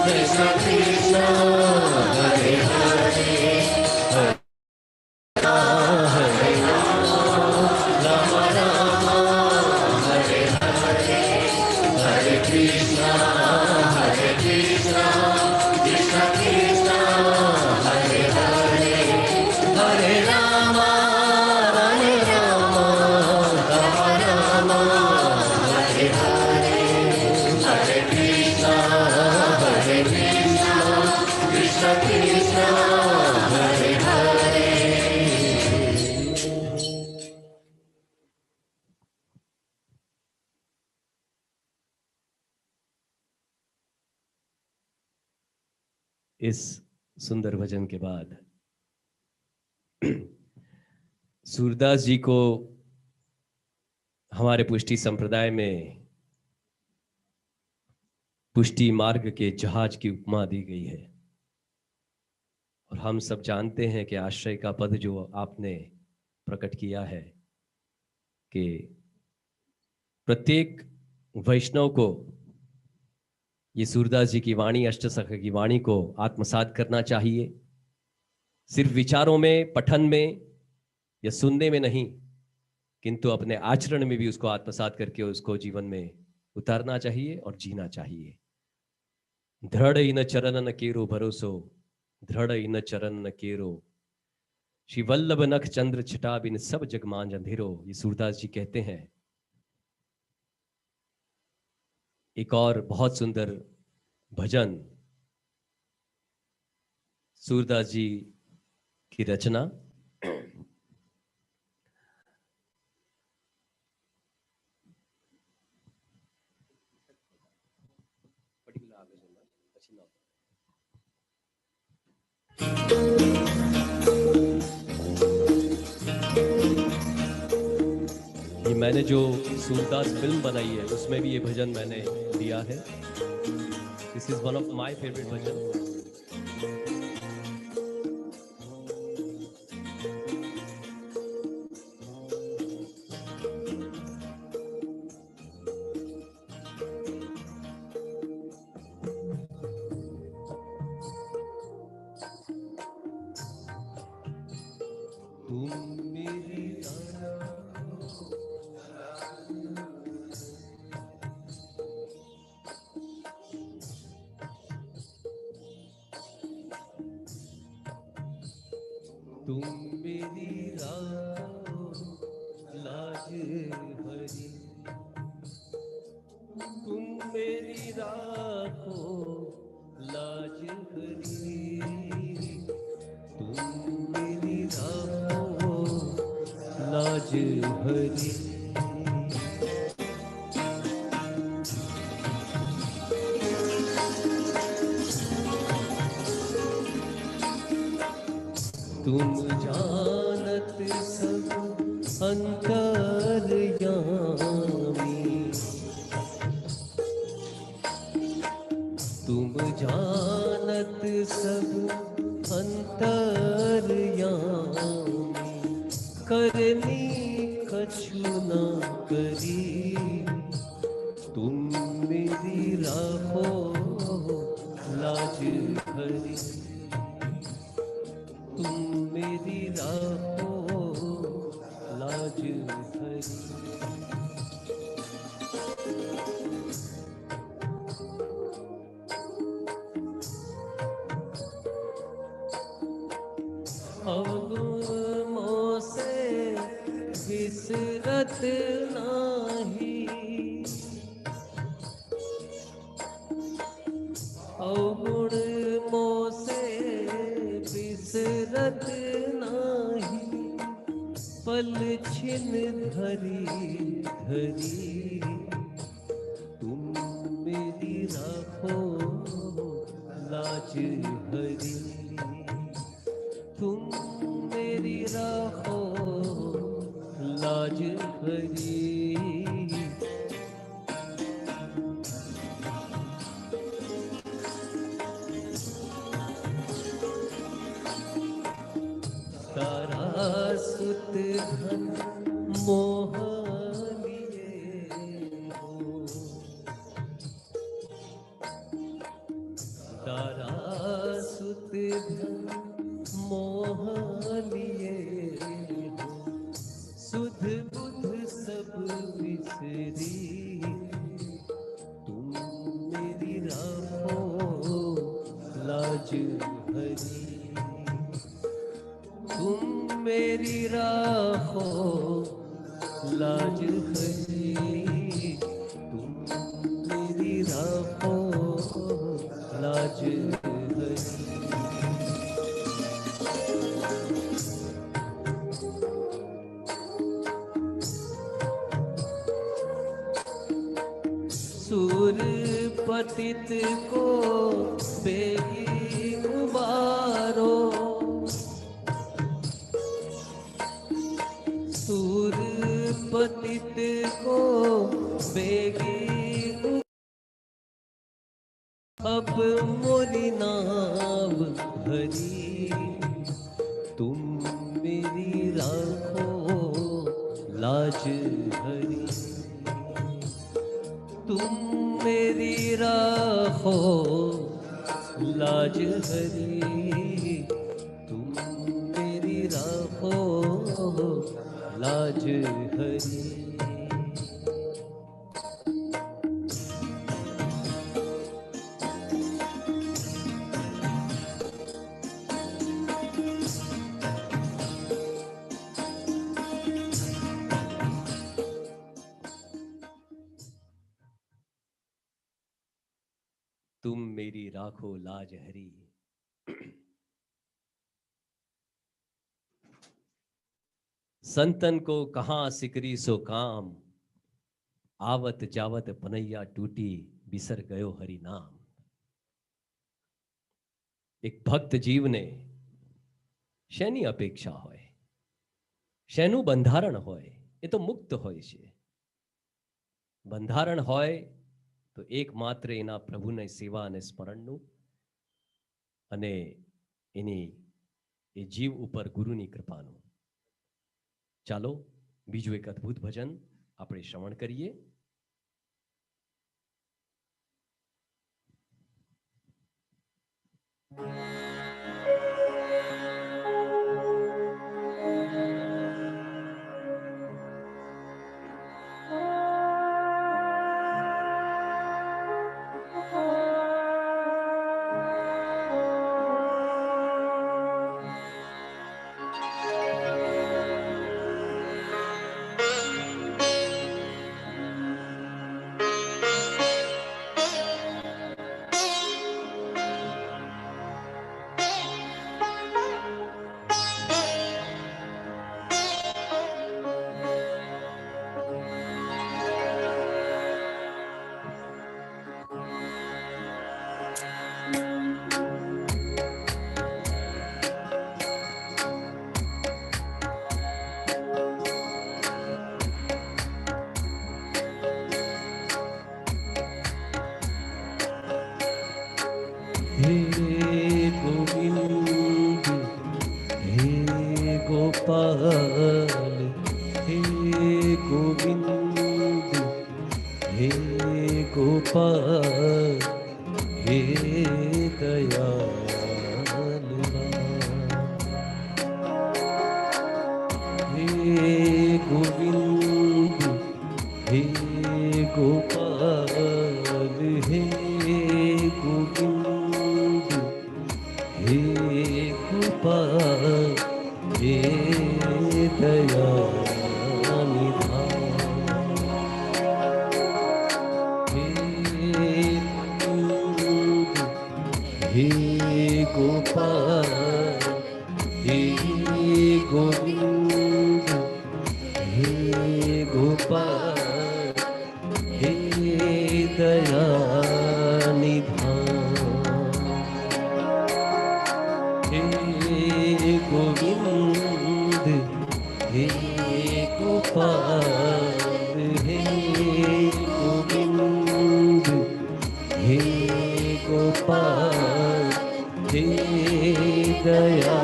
कृष्णा कृष्णा हरे हरे हरे राम हरे हरे हरे कृष्णा कृष्णा कृष्णा हरे हरे हरे राम राम हरे हरे हरे कृष्णा कृष्णा हरे हरे इस सुंदर भजन के बाद सूरदास जी को हमारे पुष्टि संप्रदाय में पुष्टि मार्ग के जहाज की उपमा दी गई है और हम सब जानते हैं कि आश्रय का पद जो आपने प्रकट किया है कि प्रत्येक वैष्णव को ये सूरदास जी की वाणी अष्टसख की वाणी को आत्मसात करना चाहिए, सिर्फ विचारों में, पठन में या सुनने में नहीं, किंतु अपने आचरण में भी उसको आत्मसात करके उसको जीवन में उतारना चाहिए और जीना चाहिए। दृढ़ इन चरण न केरो भरोसो, दृढ़ इन चरण न केरो, श्री वल्लभ नख चंद्र छटा बिन सब जग मान अंधेरो। ये सूरदास जी कहते हैं। एक और बहुत सुंदर भजन सूरदास जी की रचना ये मैंने जो सूरदास फिल्म बनाई है उसमें भी ये भजन मैंने दिया है। This is one of my favourite bhajan. तुम मेरी राखो लाज हरी, तुम मेरी राखो लाज हरी, तुम मेरी राखो लाज हरी। तुम जानत सब अंतर्यामी, तुम जानत सब अंतर्यामी, करनी कछु न करी, तुम मेरी राखो लाज हरी, तुम मेरी राखो लाज हरी। अवगुणों से बिसरत नाही, अवगुण मोह से बिसरत नाही, पल छिन धरी धरी, तुम मेरी राखो लाज हरी, तुम मेरी राखो लाज हरी। तारा सुत धन मोह लिए हो, तारा सुत धन मोह लिए हो, सुध बुध सब बिसरी, तुम मेरी राखो लाज हरी, तुम मेरी राखो लाज हरी, तुम मेरी राखो लाज हरी। सूर पतित को बेगी उबारो, सूर पतित को बेगी अब मोरी नाव भरी, तुम मेरी राखो लाज हरी, तुम मेरी राखो लाज हरी, तुम मेरी राखो लाज हरी। तुम मेरी राखो लाज हरी। संतन को कहां सिकरी सो काम, आवत जावत पनैया टूटी, बिसर गयो हरि नाम। एक ભક્ત જીવને શેની અપેક્ષા હોય, શેનું બંધારણ હોય? એ તો મુક્ત હોય છે. બંધારણ હોય તો એકમાત્ર એના પ્રભુની સેવા અને સ્મરણનું, અને એની એ જીવ ઉપર ગુરુની કૃપાનું. ચાલો બીજું એક અદ્ભુત ભજન આપણે શ્રવણ કરીએ. गोविंद हे गोपाल हे दयाल हे गोविंद हे गोपाल हे गोविंद हे गोपाल हे दयानिधान हे गोपाल हे गोविंद हे गोपाल हे दयानिधान हे गोविंद हे गोपाल हे गोविंद हे गोपाल हे दयानिधान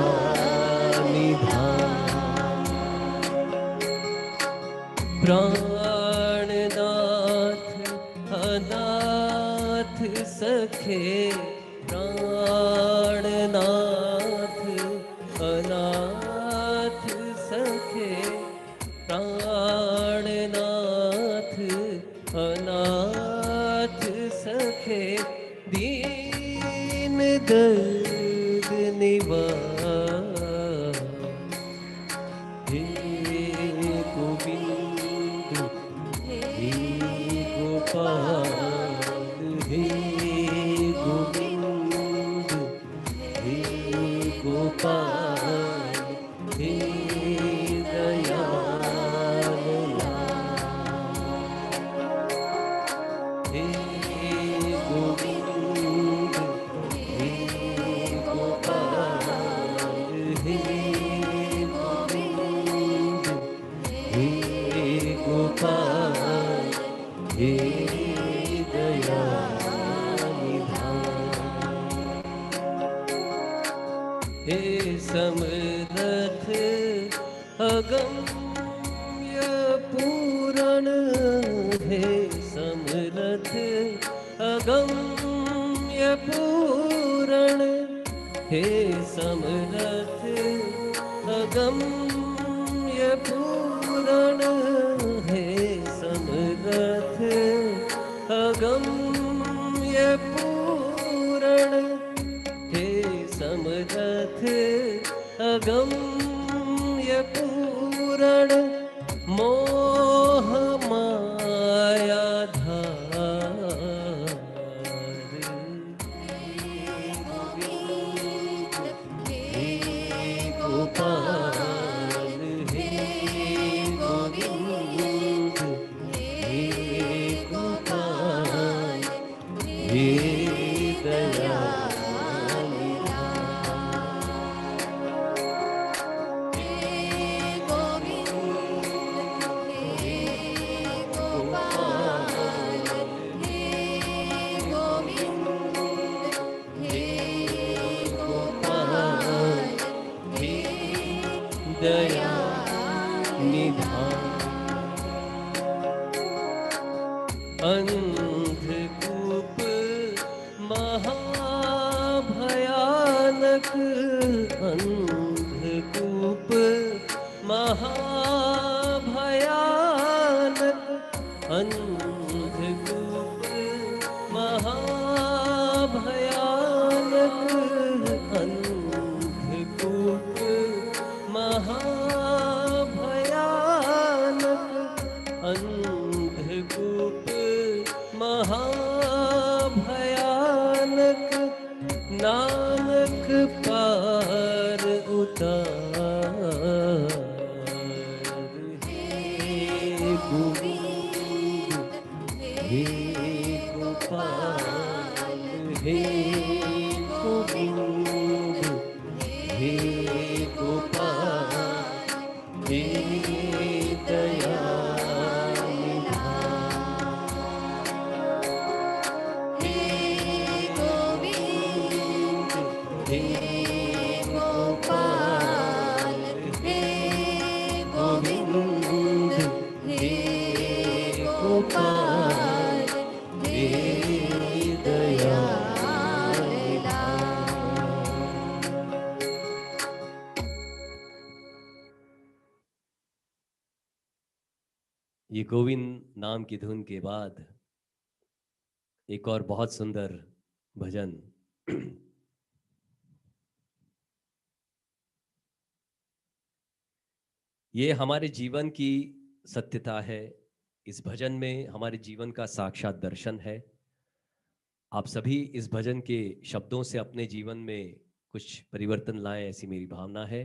प्राणनाथ अनाथ सखे प्राणनाथ अनाथ सखे प्राणनाथ अनाथ सखे दीन दर्द निवार हे गोविंद हे गोपाल हे गोविंद हे गोपाल हे दयाल हे गोविंद हे गोपाल हे गोविंद हे गोपाल हे दयानिधान हे समरथ अगम्य पूरण हे समरथ अगम्य पूरण हे समरथ अगम्य पूरण हे समरथ अगम्य पूरण हे समरथ अगम्य पूरण मोह माया धार हे गोपाल हे गोविंद हे गोपाल हे दयानिधान अंधकूप महाभयानक अंधकूप महाभयानक अंधकूप महाभयानक अंधकूप महाभयानक अंधकूप महाभयानक नानक पार उतार हे गोविंद हे गोपाल हे गोविंद हे गोपाल हे दयानिधान हे गोविंद हे गोपाल हे गोविंद हे ये गोविंद नाम की धुन के बाद एक और बहुत सुंदर भजन। ये हमारे जीवन की सत्यता है। इस भजन में हमारे जीवन का साक्षात दर्शन है। आप सभी इस भजन के शब्दों से अपने जीवन में कुछ परिवर्तन लाएं, ऐसी मेरी भावना है।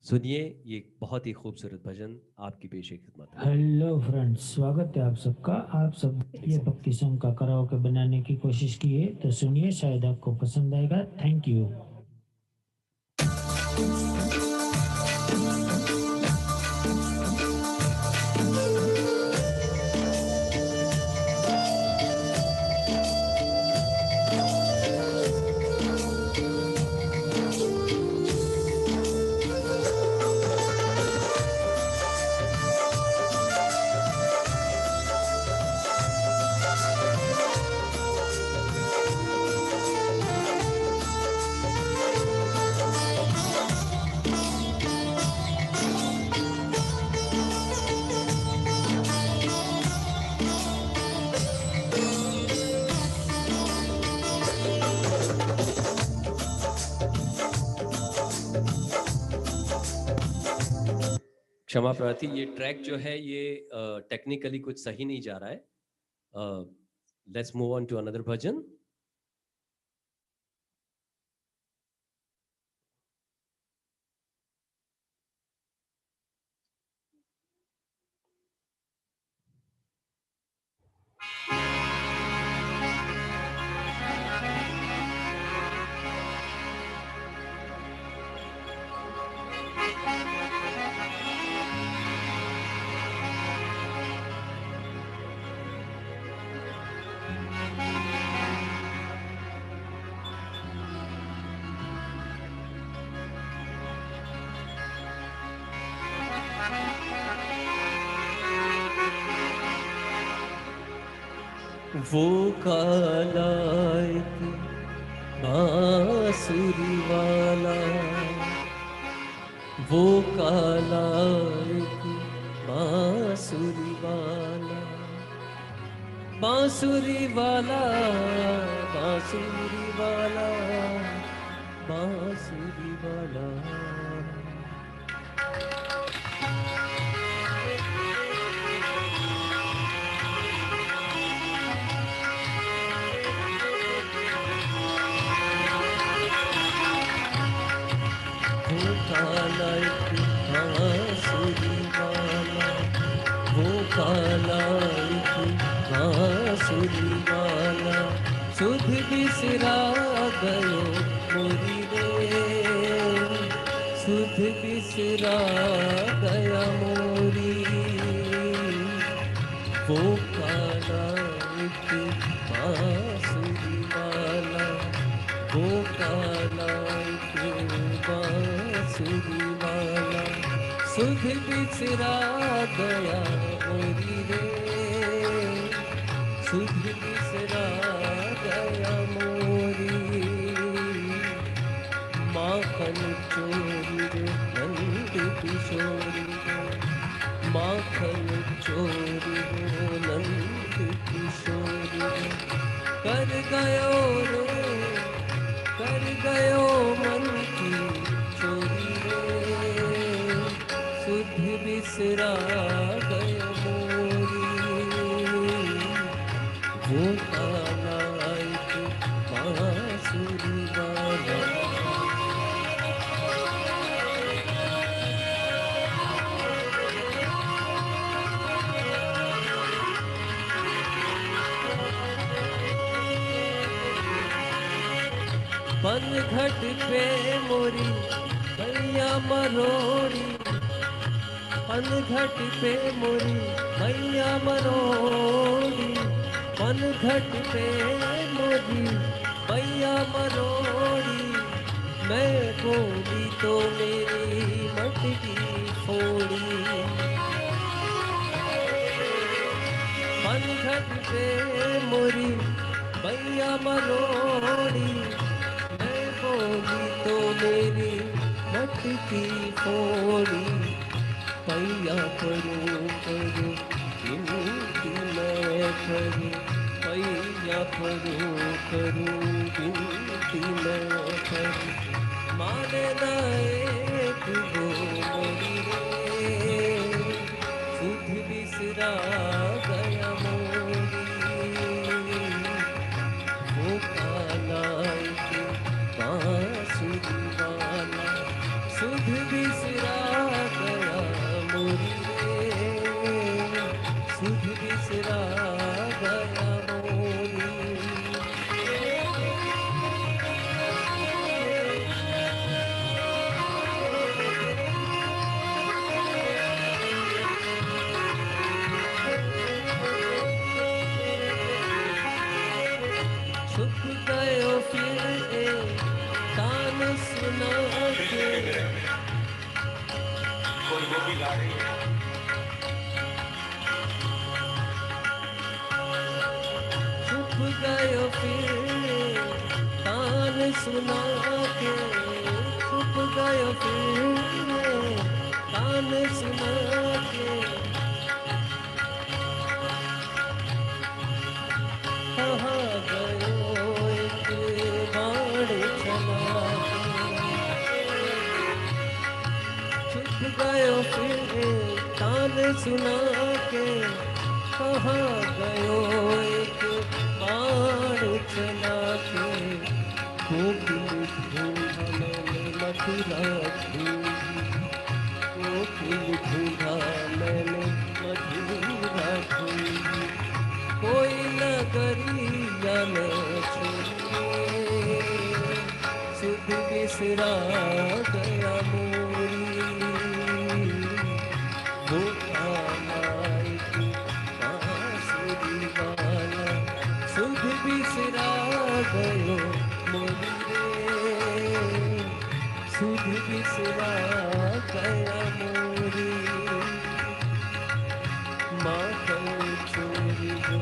सुनिए ये बहुत ही खूबसूरत भजन आपकी पेशे खिदमत है। हेलो फ्रेंड्स, स्वागत है आप सबका। आप सब ये भक्ति सॉन्ग का कराओके बनाने की कोशिश की है, तो सुनिए, शायद आपको पसंद आएगा। Thank you. क्षमा प्रार्थी, ये ट्रैक जो है ये टेक्निकली कुछ सही नहीं जा रहा है। Let's move on to another bhajan. वो काला एक बांसुरी वाला, वो काला एक बांसुरी वाला, बांसुरी वाला, बांसुरी वाला, बांसुरी वाला। वो काला एक बांसुरी वाला, वो काला एक बांसुरी वाला, सुध बिसरा गयो मोरी रे, सुध बिसरा गया मोरी। वो काला एक बांसुरी वाला, वो काला एक बांसुरी वाला, सुध बिसरा गया मोरी रे, सुध बिसरा गया मोरी। माखन चोरी रे नंद किशोरी रे, माखन चोरी रे नंद किशोरी रे, कर गयो रे, कर गयो मन की चोरी रे, सुध बिसरा गयो मोरी। वो काला एक बांसुरी वाला। पनघट पे मोरी मैया मरोड़ी, पनघट पे मोरी मैया मरोड़ी, पनघट पे मोरी मैया मरोड़ी। मैं बोली तो मेरी मटकी फोड़ी, पनघट पे मोरी मैया मरोड़ी, मैं बोली तो मेरी मटकी फोड़ी। पैया करो करो करूं पैया परूं करूं बिनती मैं करूं माने ना एक वो मोरी रे सुध बिसरा गया मोरी वो काला एक बांसुरी वाला सुध बिसरा गया मोरी रे सुध बिसरा गया मोरी छुप गयो फिर एक तान सुना के छुप गयो फिर तान सुना के छुप गयो फिर तान सुना के कहाँ गयो एक बाण चला छुप गयो फिर तान सुना के कहाँ गयो एक बाण चला के कोकिल ढूंढा मैंने मथुरा ढूंढी कोकिल ढूंढा मैंने मथुरा ढूंढी कोई नगरिया न छोड़े सुध बिसरा गया मोरी वो कामायक बांसुरी वाला सुध बिसरा गयो मोरी रे सुध बिसरा गया मोरी माखन चोरी जो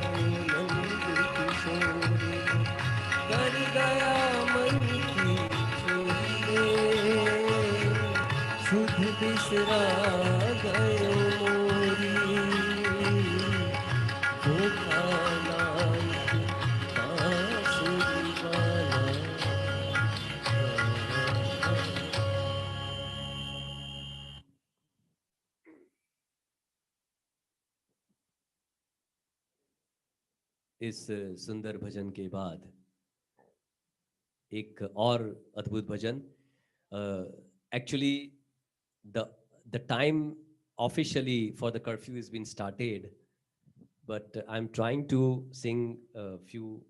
नंद किशोरी कर गया मन की चोरी सुध बिसरा गयो मोरी वो काला एक बांसुरी वाला इस सुंदर भजन के बाद एक और अद्भुत भजन actually the time officially for the curfew has been started but I'm trying to sing a few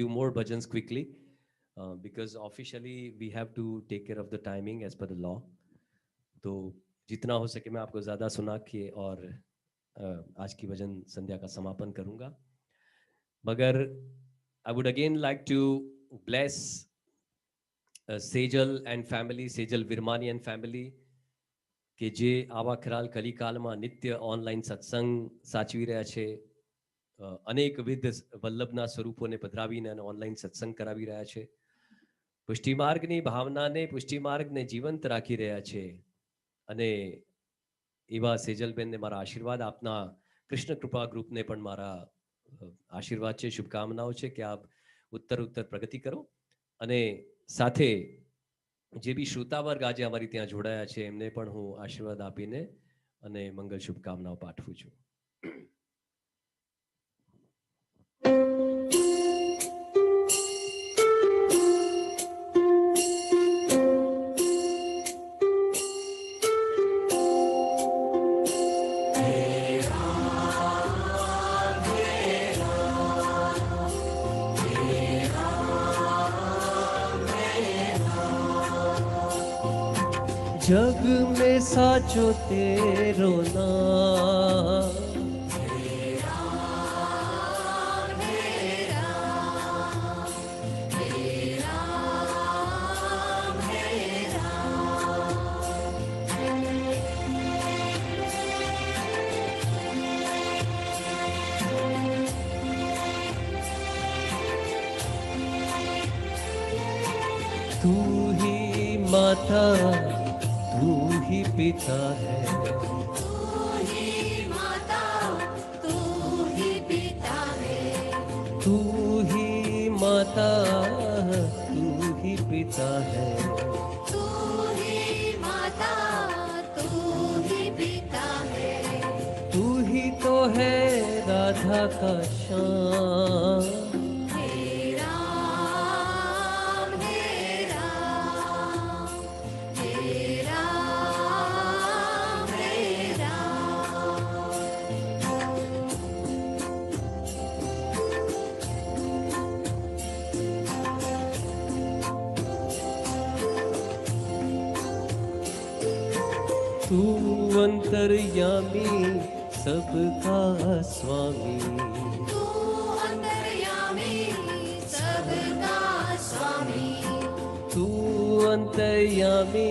more bhajans quickly because officially we have to take care of the timing as per the law. तो जितना हो सके मैं आपको ज़्यादा सुना के और आज की भजन संध्या का समापन करूँगा मगर I would again like to bless Sejal and family, Sejal Virmani and family કે જે આવા ખરાલ કલિકાલમાં નિત્ય ઓનલાઈન સત્સંગ સાચવી રહ્યા છે અનેકવિધ વલ્લભના સ્વરૂપોને પધરાવીને અને ઓનલાઈન સત્સંગ કરાવી રહ્યા છે પુષ્ટિમાર્ગની ભાવનાને પુષ્ટિમાર્ગને જીવંત રાખી રહ્યા છે અને એવા સેજલબેનને મારા આશીર્વાદ આપના કૃષ્ણ કૃપા ગ્રુપને પણ મારા આશીર્વાદ છે શુભકામનાઓ છે કે આપ ઉત્તર પ્રગતિ કરો અને સાથે જે બી શ્રોતાવર્ગ આજે અમારી ત્યાં જોડાયા છે એમને પણ હું આશીર્વાદ આપીને અને મંગલ શુભકામનાઓ પાઠવું છું जग में साचो तेरो नाम तू ही माता तू ही पिता है, तू ही माता, तू ही पिता है, तू ही माता, तू ही पिता है, तू ही माता, तू ही पिता है, तू ही तो है राधा का श्याम, हे राम, हे राम, हे राम, हे राम। तू अंतर्यामी सबका स्वामी, तू अंतर्यामी सबका स्वामी, तू अंतर्यामी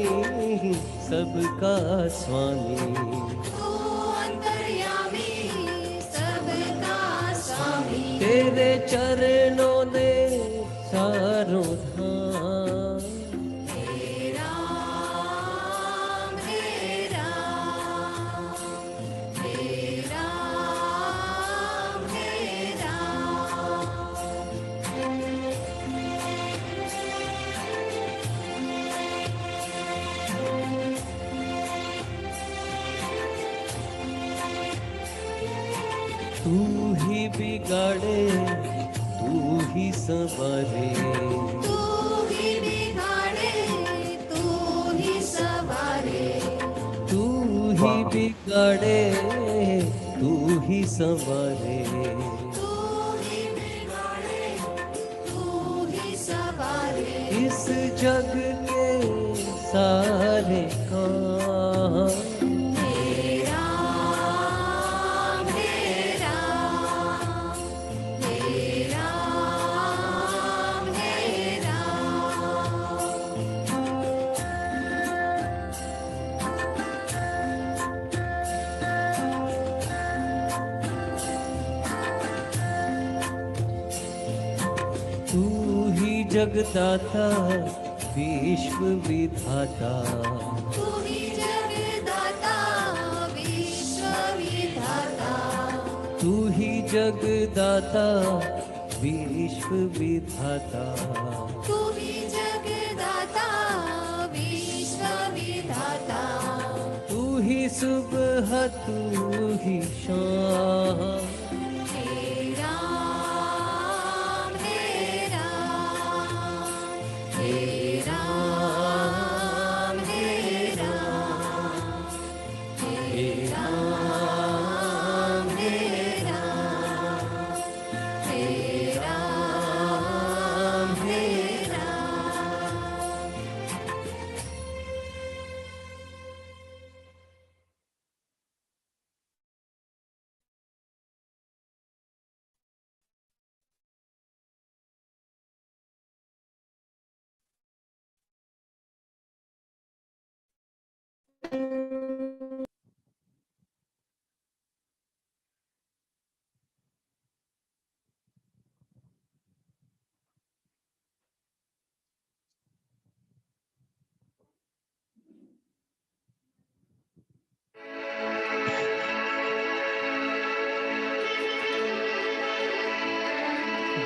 सबका स्वामी, तू अंतर्यामी सबका स्वामी। तेरे चरणों ने सारों धाम, हे राम, हे राम, हे राम, हे राम। तू ही बिगाड़े, तू ही संवारे, तू ही बिगाड़े, तू ही सवारे, तू ही बिगाड़े, तू ही संवारे, तू ही बिगाड़े, तू ही सवारे। इस जग के सारे काम, हे राम, हे राम, हे राम, हे राम। तू ही जगदाता विश्व विधाता, तू ही जगदाता, विश्व विधाता, तू ही जगदाता विश्व विधाता, तू ही जगदाता, विश्व विधाता। तू ही सुबह, तू ही शाम, हे राम, हे राम, हे राम, हे राम, हे राम, हे राम, हे राम, हे राम।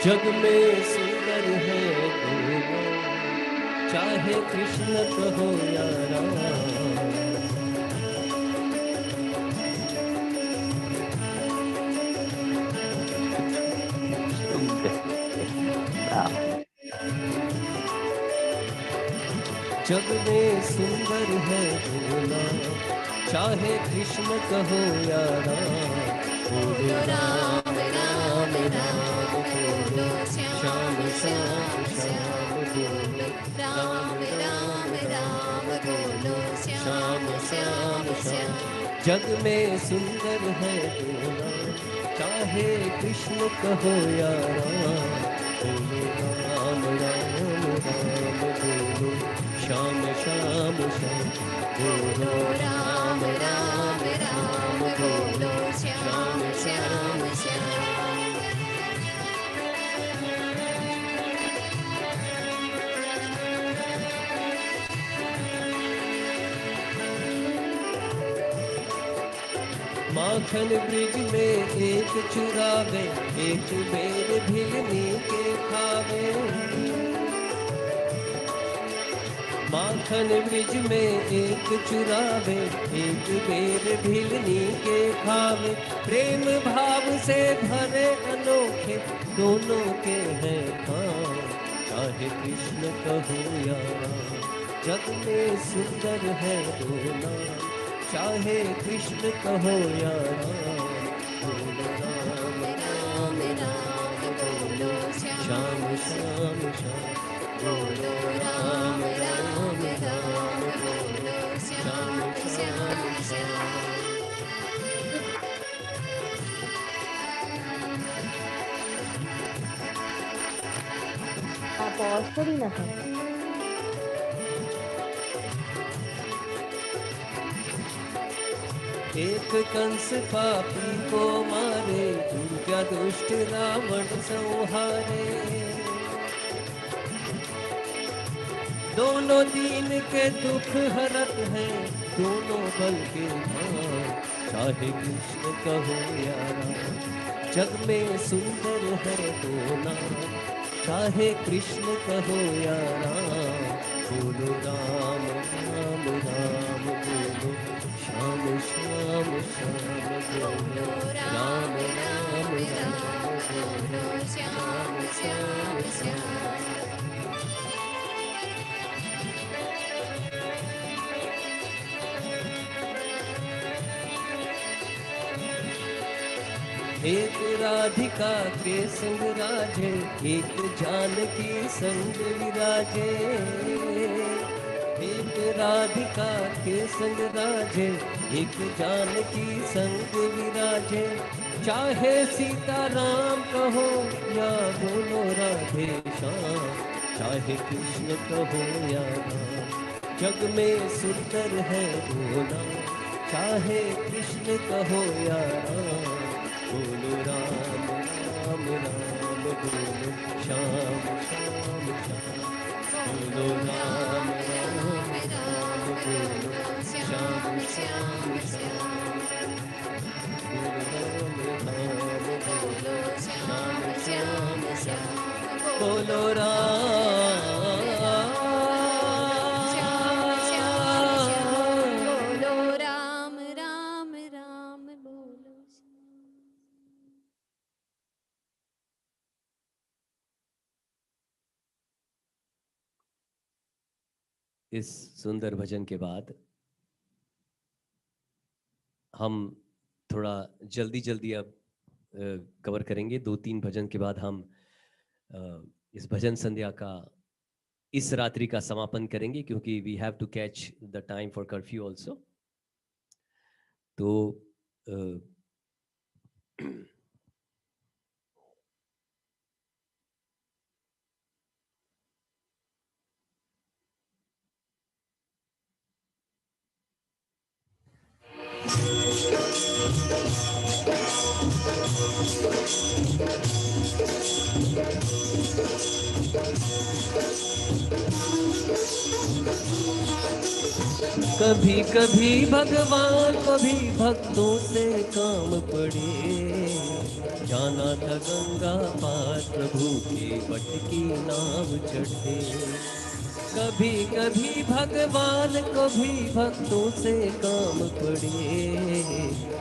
जग में सुंदर है दोनों, चाहे कृष्ण कहो या राम, जग में सुंदर है दोनों, चाहे कृष्ण कहो या राम, बोलो राम, राम, राम, बोलो श्याम, श्याम, श्याम, बोलो राम, राम, राम, बोलो श्याम, श्याम, श्याम। जग में सुंदर है दोनों, चाहे कृष्ण कहो या राम, बोलो राम राम राम, बोलो श्याम श्याम श्याम, बोलो राम, राम, राम, बोलो श्याम, श्याम, श्याम। माखन ब्रिज में एक चुरावे, एक बेर भिलनी के खावे। माखन ब्रिज में एक चुरावे, एक बेर भिलनी के खावे। प्रेम भाव से भरे अनोखे दोनों के हैं काम। चाहे कृष्ण कहो या राम, जग में सुंदर है दोनों। चाहे कृष्ण कहो या राम, बोलो राम राम राम बोलो श्याम श्याम श्याम। बोलो राम राम राम बोलो श्याम श्याम श्याम। આ પॉज કરી નાખો. एक कंस पापी को मारे, दुर्गा दुष्ट रावण संहारे। दोनों दीन के दुख हरत हैं, दोनों बल के धाम। चाहे कृष्ण कहो या राम, जग में सुंदर है दोनों। चाहे कृष्ण कहो या राम, बोलो राम राम राम बोलो श्याम श्याम श्याम बोलो राम राम राम बोलो श्याम श्याम श्याम। एक राधिका के संग राजे, एक जानकी संग विराजे। एक राधिका के संग राजे, एक जानकी संग विराजे। चाहे सीता राम कहो या बोलो राधे श्याम। चाहे कृष्ण कहो या राम, जग में सुंदर है दोनों। चाहे कृष्ण कहो या राम, बोलो राम राम राम बोलो श्याम श्याम श्याम। बोलो राम राम राम बोलो श्याम श्याम श्याम। बोलो राम राम बोलो श्याम श्याम श्याम। बोलो राम बोलो राम राम राम बोलो। इस सुंदर भजन के बाद हम थोड़ा जल्दी जल्दी अब कवर करेंगे। 2-3 भजन के बाद हम इस भजन संध्या का इस रात्रि का समापन करेंगे, क्योंकि we have to catch the time for curfew also. तो कभी कभी भगवान को भी भक्तों से काम पड़े। जाना था गंगा पार प्रभु की बटकी नाव चढ़े। कभी कभी भगवान को भी भक्तों से काम पड़े।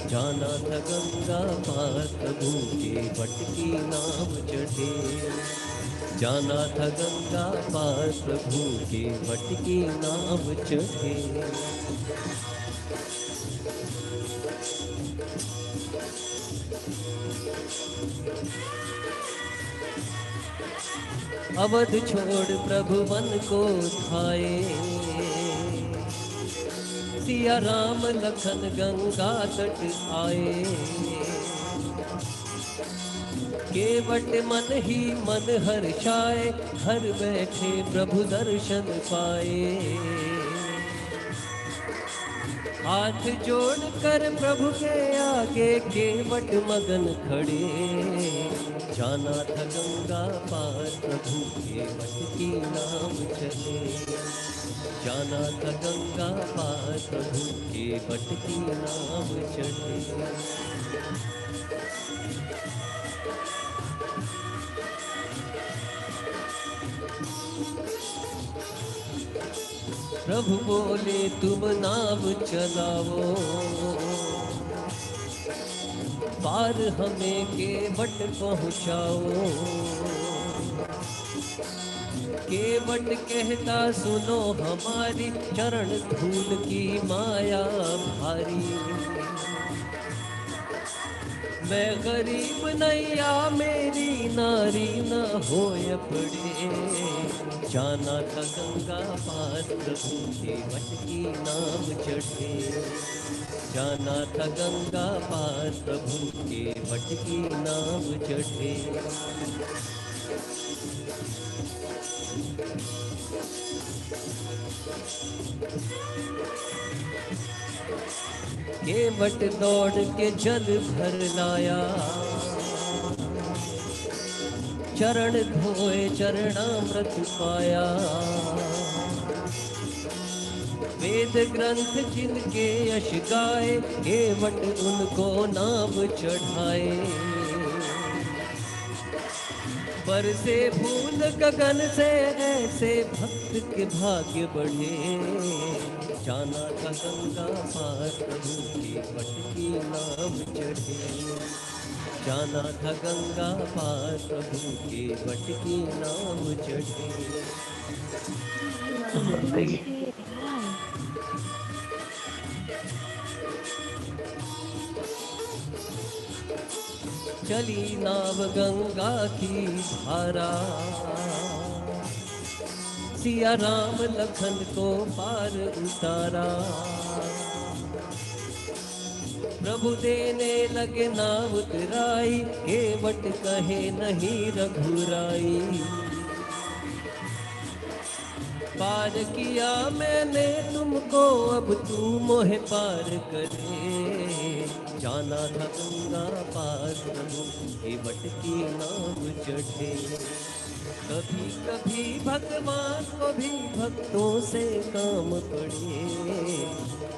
जाना था गंगा पार प्रभु की बटकी नाव चढ़े। जाना था गंगा पार प्रभु की बटकी नाव चढ़े। अवध छोड़ प्रभु वन को धाये। सिया राम लखन गंगा तट आए। केवट मन ही मन हर्षाए। घर बैठे प्रभु दर्शन पाए। हाथ जोड़ कर प्रभु के आगे केवट मगन खड़े। जाना था गंगा पार प्रभु केवट की नाम चले। जाना था गंगा पार प्रभु के वट की नाव चढ़े। प्रभु बोले तुम नाव चलाओ, पार हमें केवट पहुँचाओ। केवट कहता सुनो हमारी, चरण धूल की माया भारी। मैं गरीब नैया मेरी नारी न होय पड़े। जाना था गंगा पार प्रभु के वट की नाव चढ़े। जाना था गंगा पार प्रभु के वट की नाव चढ़े। केवट दौड़ के जल भर लाया, चरण धोए चरणामृत पाया। वेद ग्रंथ जिनके यश गाए, केवट उनको नाम चढ़ाए। बरसे फूल गगन से ऐसे भक्त के भाग्य बढ़े। जाना था गंगा पार प्रभु के वट की नाव चढ़े। जाना था गंगा पार प्रभु के वट की नाव चढ़े। चली नाव गंगा की धारा, सिया राम लखन को पार उतारा। प्रभु देने लगे नाव उतराई, केवट कहे नहीं रघुराई। पार किया मैंने तुमको, अब तू मोहे पार करे। जाना था गंगा पार प्रभु के वट की नाव चढ़े। कभी कभी भगवान को भी भक्तों से काम पड़े।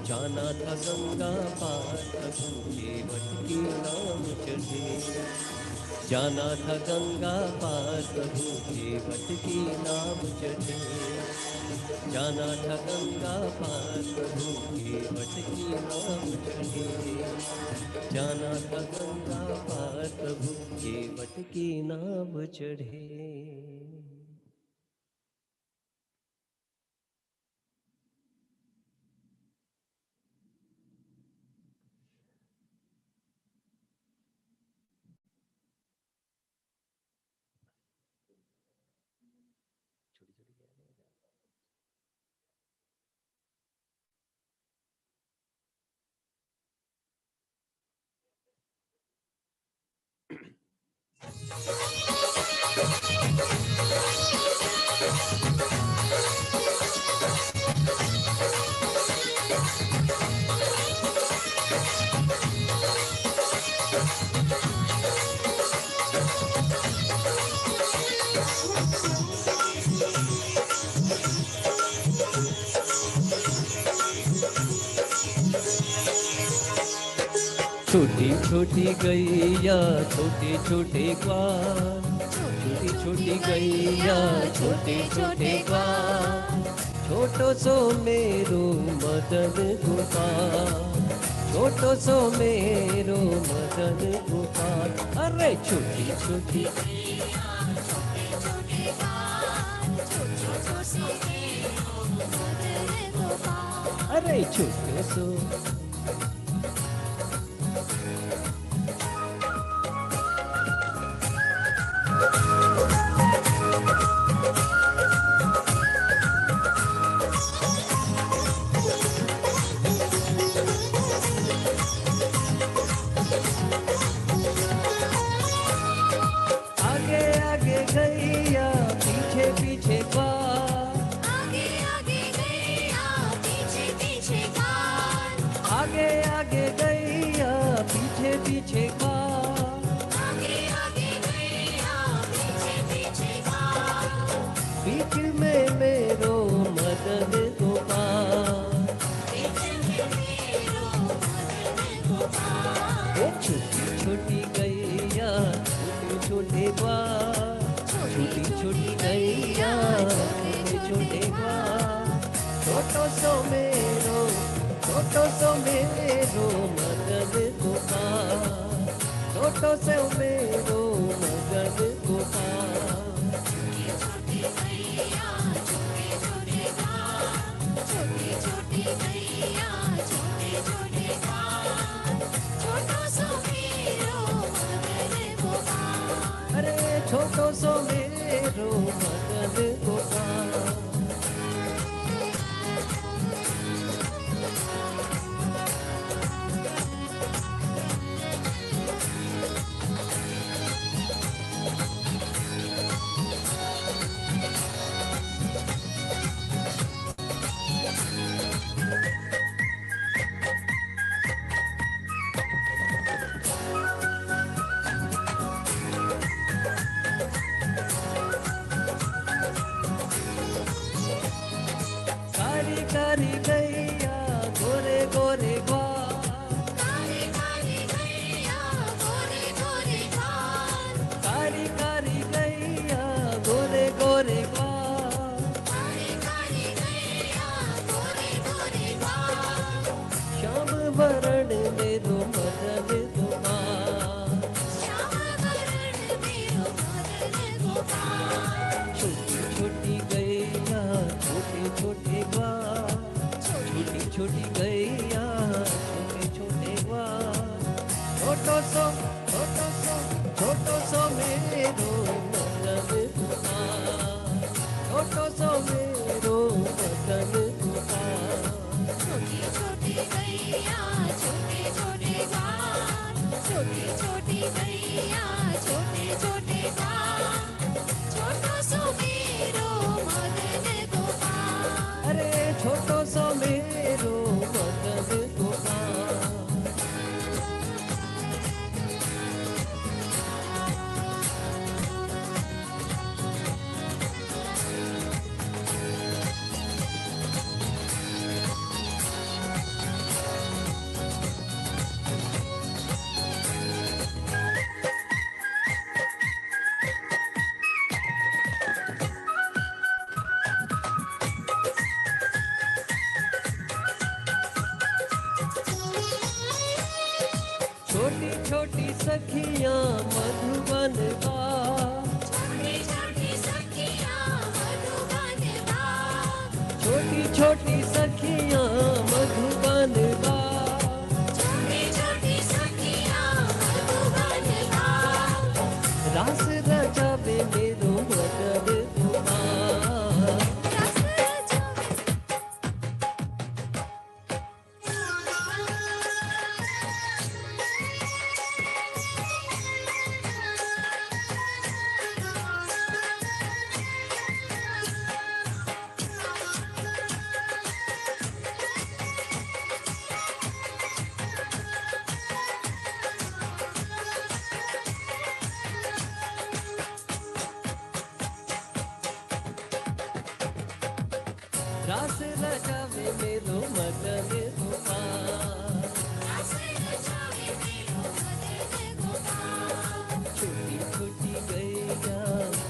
जाना था गंगा पार प्रभु के वट की नाव चढ़े। जाना था गंगा पार प्रभु के वट की नाव चढ़े। जाना था गंगा पार प्रभु के वट की नाव चढ़े। जाना था गंगा पार प्रभु के वट की नाव चढ़े। छोटी छोटी गैया छोटे छोटे ग्वाल, छोटी छोटी गैया छोटे छोटे ग्वाल। छोटो सो मेरो मदन गोपाल, छोटो सो मेरो मदन गोपाल। अरे छोटी छोटी अरे छोटो सो छोटो सो मेरो मदन गोपाल, छोटो सो मेरो मदन गोपाल। छोटी गैया छोटे छोटे घाट, छोटी छोटी गैया छोटे छोटे घाट, छोटो सो मेरो मदन गोपाल। अरे छोटो सो मेरो मदन गोपाल। कारी कारी गैया गोरे गोरे ग्वाल, कारी कारी गैया गोरे गोरे घाट, कारी कारी गैया गोरे गोरे ग्वाल। कारी कारी गैया गोरे गोरे घाट, श्याम वरण मेरो मदन गोपाल। श्याम वरण मेरो मदन गोपाल। छोटी छोटी गैया छोटे छोटे ग्वाल, छोटी छोटी गैया छोटे छोटे ग्वाल। छोटो सो मेरो मदन गोपाल, छोटो सो मेरो मदन गोपाल। छोटी छोटी गैया छोटे छोटे घाट, छोटी छोटी गैया छोटे छोटे घाट, छोटो सो मेरो मदन गोपाल। अरे छोटो सो मेरो मदन गोपाल। छोटी छोटी सखियां मधुबन का, छोटी छोटी सखियां मधुबन बाग, छोटी छोटी सखियां मधुबन का। छोटी छोटी सखियां मधुबन बाग, रास रचावे मेरो मदन गोपाल। रस रचावे रास रचावे मेरो मदन गोपाल। रस रचावे मेरो मदन गोपाल। छोटी छोटी गैया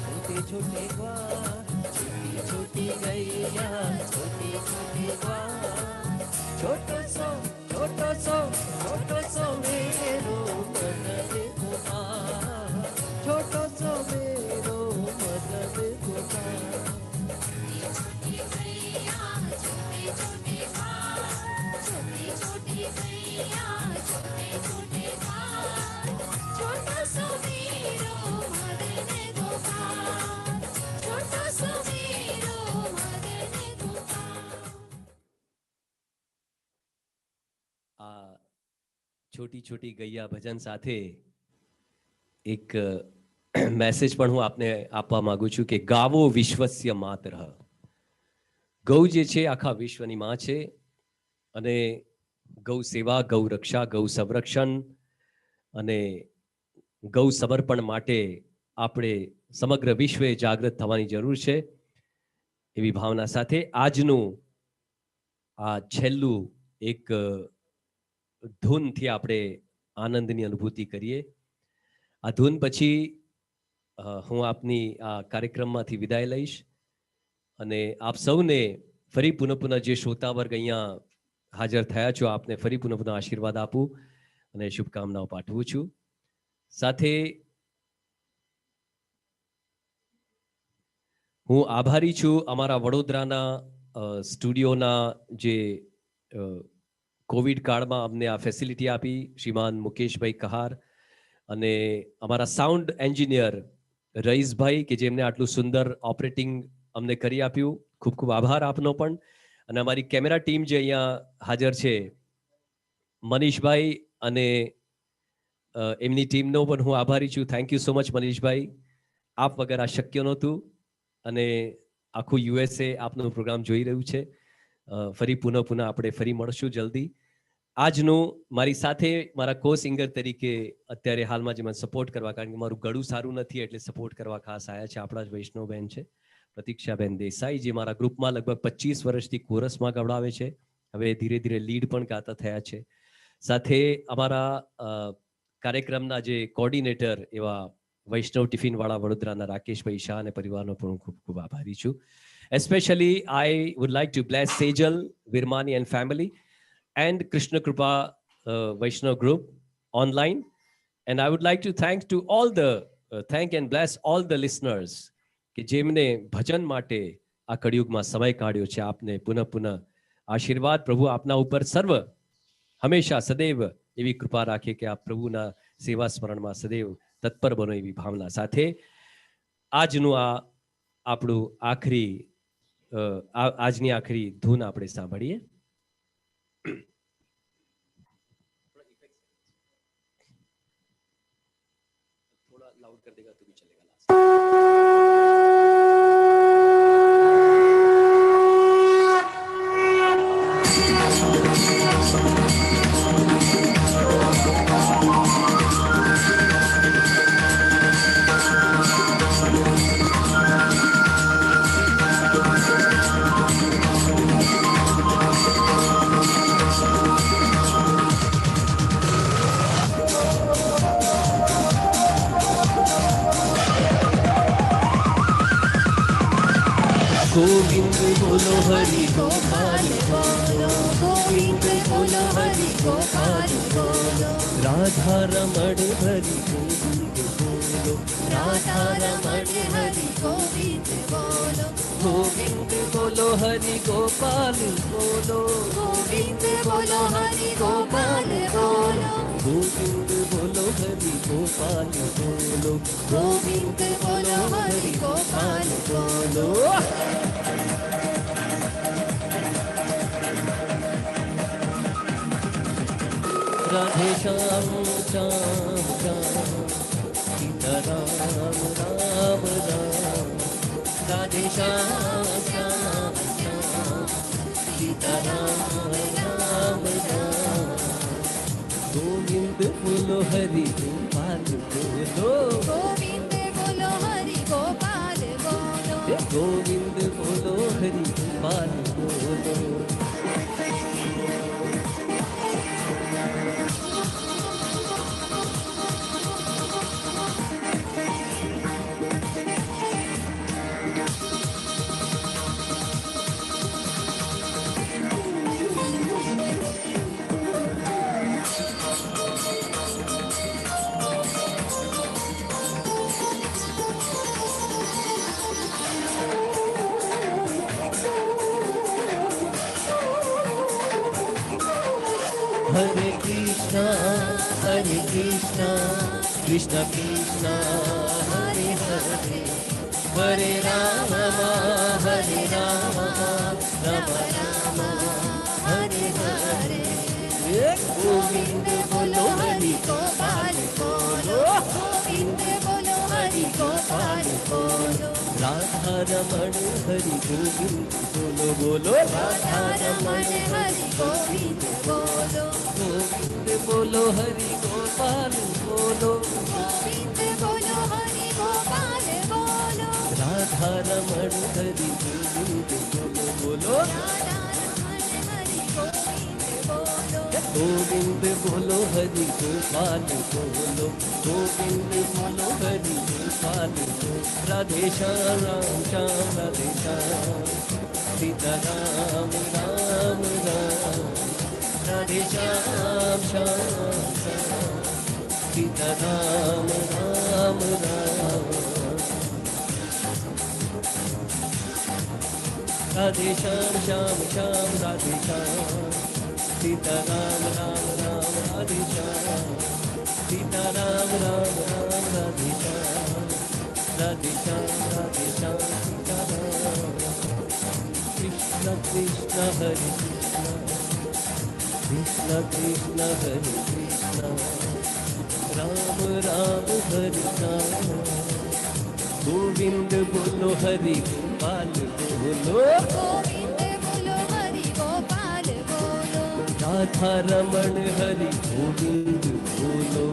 छोटे छोटे ग्वाल, छोटी छोटी गैया छोटे छोटे ग्वाल। छोटो सो मेरो मदन गोपाल, छोटो सो मेरो मदन गोपाल। छोटी गैया छोटे छोटे घाट, छोटी छोटी गैया छोटे छोटे घाट, छोटो सो मेरो मदन गोपाल। छोटो सो मेरो मदन गोपाल। આ છોટી છોટી ગૈયા ભજન સાથે એક મેસેજ પણ હું આપને આપવા માંગુ છું કે ગાવો વિશ્વસ્ય માતરઃ. ગૌ જે છે આખા વિશ્વની માં છે અને ગૌ સેવા, ગૌ રક્ષા, ગૌ સંરક્ષણ અને ગૌ સમર્પણ માટે આપણે સમગ્ર વિશ્વે જાગૃત થવાની જરૂર છે. એવી ભાવના સાથે આજનું આ છેલ્લું એક ધૂનથી આપણે આનંદની અનુભૂતિ કરીએ. આ ધૂન પછી હું આપની આ કાર્યક્રમમાંથી વિદાય લઈશ અને આપ સૌને ફરી પુનઃ જે શ્રોતા વર્ગ અહીંયા હાજર થયા છો આપને ફરી પુનઃ આશીર્વાદ આપું અને શુભકામનાઓ પાઠવું છું. સાથે હું આભારી છું અમારા વડોદરાના સ્ટુડિયોના જે કોવિડ કાળમાં અમને આ ફેસિલિટી આપી શ્રીમાન મુકેશભાઈ કહાર અને અમારા સાઉન્ડ એન્જિનિયર રઈસભાઈ કે જેમને આટલું સુંદર ઓપરેટિંગ અમને કરી આપ્યું. ખૂબ ખૂબ આભાર આપનો પણ. અને અમારી કેમેરા ટીમ જે અહીંયા હાજર છે મનીષભાઈ અને એમની ટીમનો પણ હું આભારી છું. થેન્ક યુ સો મચ મનીષભાઈ. આપ વગર આ શક્ય નહોતું અને આખું યુએસએ આપનો પ્રોગ્રામ જોઈ રહ્યું છે. ફરી પુનઃ આપણે ફરી મળશું જલ્દી. આજનું મારી સાથે મારા કો સિંગર તરીકે અત્યારે હાલમાં જે મને સપોર્ટ કરવા, કારણ કે મારું ગળું સારું નથી એટલે સપોર્ટ કરવા ખાસ આવ્યા છે આપણા જ વૈષ્ણવબેન છે પ્રતીક્ષાબેન દેસાઈ, જે મારા ગ્રુપમાં લગભગ 25 વર્ષથી કોરસમાં ગવડાવે છે. હવે ધીરે ધીરે લીડ પણ ગાતા થયા છે. સાથે અમારા કાર્યક્રમના જે કોર્ડિનેટર એવા વૈષ્ણવ ટિફિનવાળા વડોદરાના રાકેશભાઈ શાહ અને પરિવારનો પણ ખૂબ ખૂબ આભારી છું. Especially, I would like to bless Sejal, Virmani and family and Krishna Kripa Vaishnav group online. And I would like to thank and bless all the listeners કે જેમને ભજન માટે આ કળિયુગમાં સમય કાઢ્યો છે. આપને પુનઃ આશીર્વાદ પ્રભુ આપના ઉપર સર્વ હંમેશા સદૈવ એવી કૃપા રાખે કે આપ પ્રભુના સેવા સ્મરણમાં સદૈવ તત્પર બનો એવી ભાવના સાથે આજનું આ આપણું આજની આખરી ધૂન આપણે સાંભળીએ. થોડા લાઉડ કર દેગા તો ભી ચલેગા. गोविंद बोलो हरि गोपाल बोलो, गोविंद बोलो हरि गोपाल बोलो, राधा रमण हरि गोविंद बोलो, राधा रमण हरि गोविंद बोलो, गोविंद बोलो हरि गोपाल बोलो, गोविंद बोलो हरि गोपाल बोलो, गोविंद बोलो हरि गोपाल बोलो, गोविंद बोलो हरि गोपाल बोलो. राधे श्याम श्याम श्याम सीताराम राम राम, राधे श्याम श्याम श्याम सीताराम राम राम, गोविंद बोलो हरि गोपाल बोलो, गोविंद बोलो हरि गोपाल बोलो, गोविंद बोलो हरि गोपाल बोलो. Hare Krishna, Krishna Krishna, Hare Hare, Hare Rama, Hare Rama, Rama Rama, Hare Hare. Govind bolo Hari Gopal bolo, Govind bolo Hari Gopal bolo, Radha Raman Hari Govind bolo bolo, Radha Raman Hari Govind bolo, Govind bolo Hari Gopal bolo, Govind bolo Hari Gopal bolo, Radha Raman Hari Govind bolo bolo, Radha Raman Hari Govind bolo, Govind bolo Hari Gopal bolo, Govind bolo Hari Gopal bolo, Radhe Shyam Ram Shyam Radhe Shyam, Sitaram Ram Ram Radhe Shyam Shyam Shyam Sitaram Ram Ram Radhe Shyam Shyam Shyam Radhe Shyam Sitaram Ram Ram Radhe Shyam Sitaram Ram Ram Radhe Shyam Sitaram Krishna Krishna हरे कृष्ण कृष्ण हरे कृष्ण राम राम हरे राम गोविंद बोलो हरि गोपाल बोलो गोविंद बोलो हरि गोपाल बोलो राधा रमण हरि गोविंद बोलो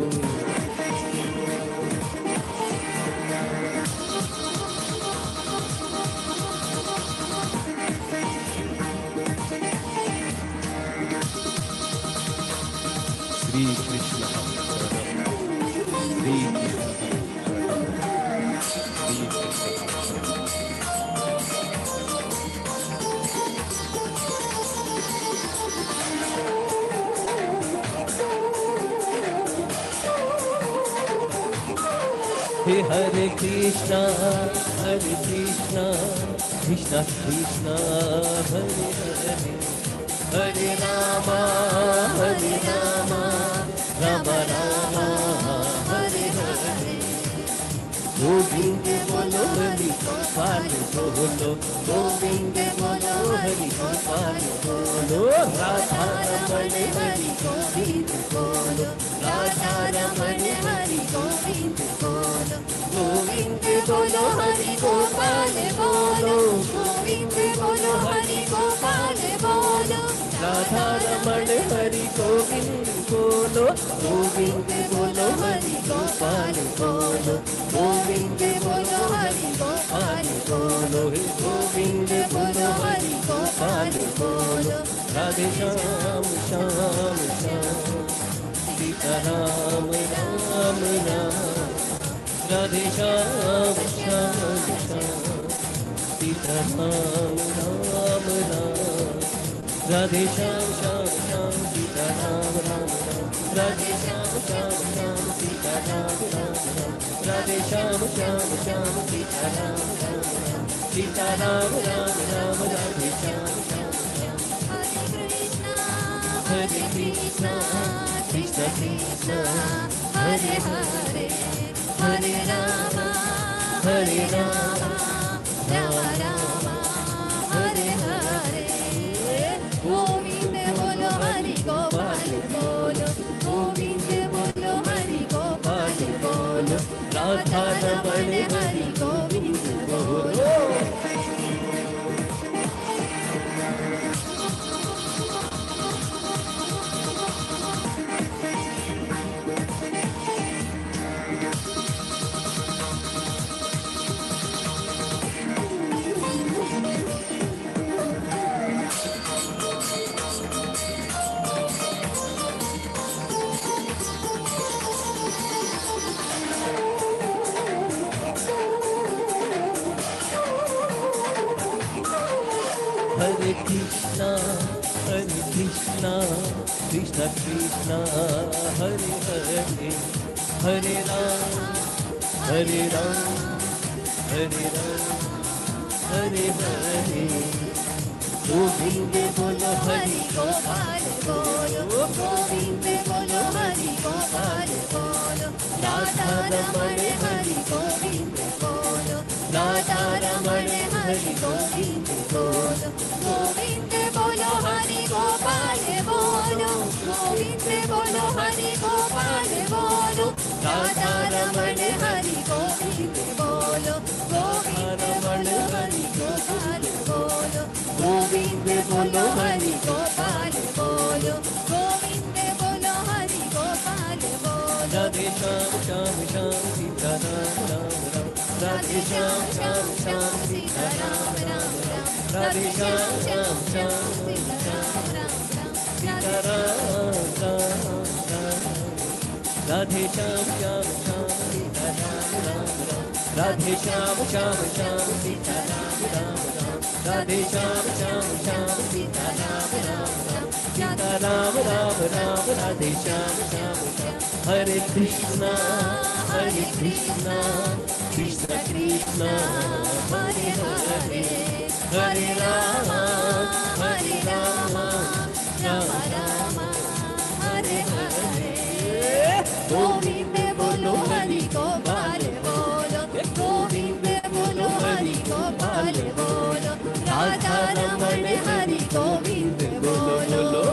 श्री कृष्ण श्री हे हरे कृष्णा कृष्ण कृष्ण हरे हरे हरे रामा राम राम हरे हरे गोविंद बोलो हरि गोपाल बोलो गोविंद बोलो हरि गोपाल बोलो राधा रमण हरि गोविंद बोलो राधा रमण हरि गोविंद बोलो गोविंद बोलो हरि गोपाल बोलो गोविंद बोलो हरि गोपाल बोलो राधा रमण हरि गोविंद बोलो गोविंद बोलो हरि गोपाल बोलो गोविंद बोलो हरि गोपाल बोलो गोविंद बोलो हरि गोपाल बोलो राधे श्याम श्याम श्याम सीताराम राम राम राधे श्याम श्याम श्याम सीताराम राम राम राधे श्याम श्याम श्याम सीताराम राम राम राधे श्याम श्याम श्याम सीताराम राम राम राधे श्याम श्याम श्याम सीताराम राम राम सीताराम राम राम राधे श्याम श्याम श्याम हरे कृष्णा कृष्ण कृष्ण हरे हरे हरे राम राम राम हरे हरे गोविंद बोलो हरि गोपाल बोलो गोविंद बोलो हरि गोपाल बोलो राधा रमण हरि गोविंद बोलो हरे कृष्णा कृष्ण कृष्ण हरे हरे हरे राम हरे हरे गोविंद बोलो हरि गोपाल बोलो गोविंद बोलो हरि गोपाल बोलो राधा रमण हरि गोविंद बोलो राधा रमण हरि गोविंद बोलो गोविंद बोलो हरि गोपाल बोलो गोविंद बोलो हरि गोपाल बोलो राधा रमण हरि गोविंद बोलो गोविंद बोलो हरि गोपाल बोलो गोविंद बोलो हरि गोपाल बोलो गोविंद बोलो हरि गोपाल बोलो राधे श्याम श्याम श्याम सीताराम राम राम राधे श्याम श्याम श्याम सीताराम राम राम राधे श्याम श्याम श्याम सीताराम राम राम सीताराम राम राम राधे श्याम श्याम श्याम सीताराम राम राम राधे श्याम श्याम श्याम सीताराम राम राम राधे श्याम श्याम श्याम सीता राम राम राम सीता राम राम राम राधे श्याम श्याम श्याम हरे कृष्णा कृष्ण कृष्ण हरे हरे हरे राम हरे राम राम राम हरे हरे गोविंद बोलो हरि गोपाल बोलो गोविंद बोलो हरि गोपाल बोलो राधा रमण हरि गोविंद बोलो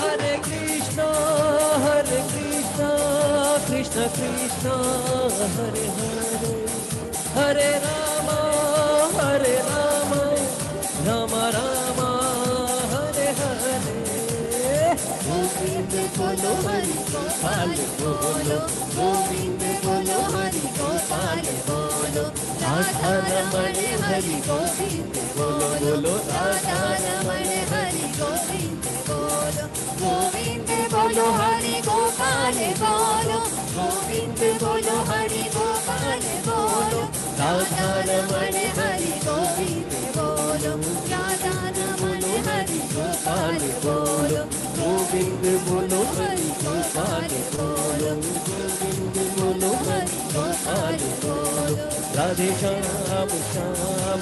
हरे कृष्ण कृष्ण कृष्ण हरे हरे हरे राम राम राम हरे हरे गोविंद बोलो हरि गोपाल बोलो गोविंद बोलो हरि गोपाल बोलो राधा रमण हरि गोविंद बोलो राधा रमण हरि गोविंद बोलो गोविंद बोलो हरि गोपाल बोलो गोविंद बोलो हरि गोपाल बोलो राधा रमण हरि गोविंद बोलो राधा रमण हरि गोपाल बोलो गोविंद बोलो हरि गोपाल बोलो गोविंद बोलो हरि गोपाल बोलो राधे श्याम श्याम श्याम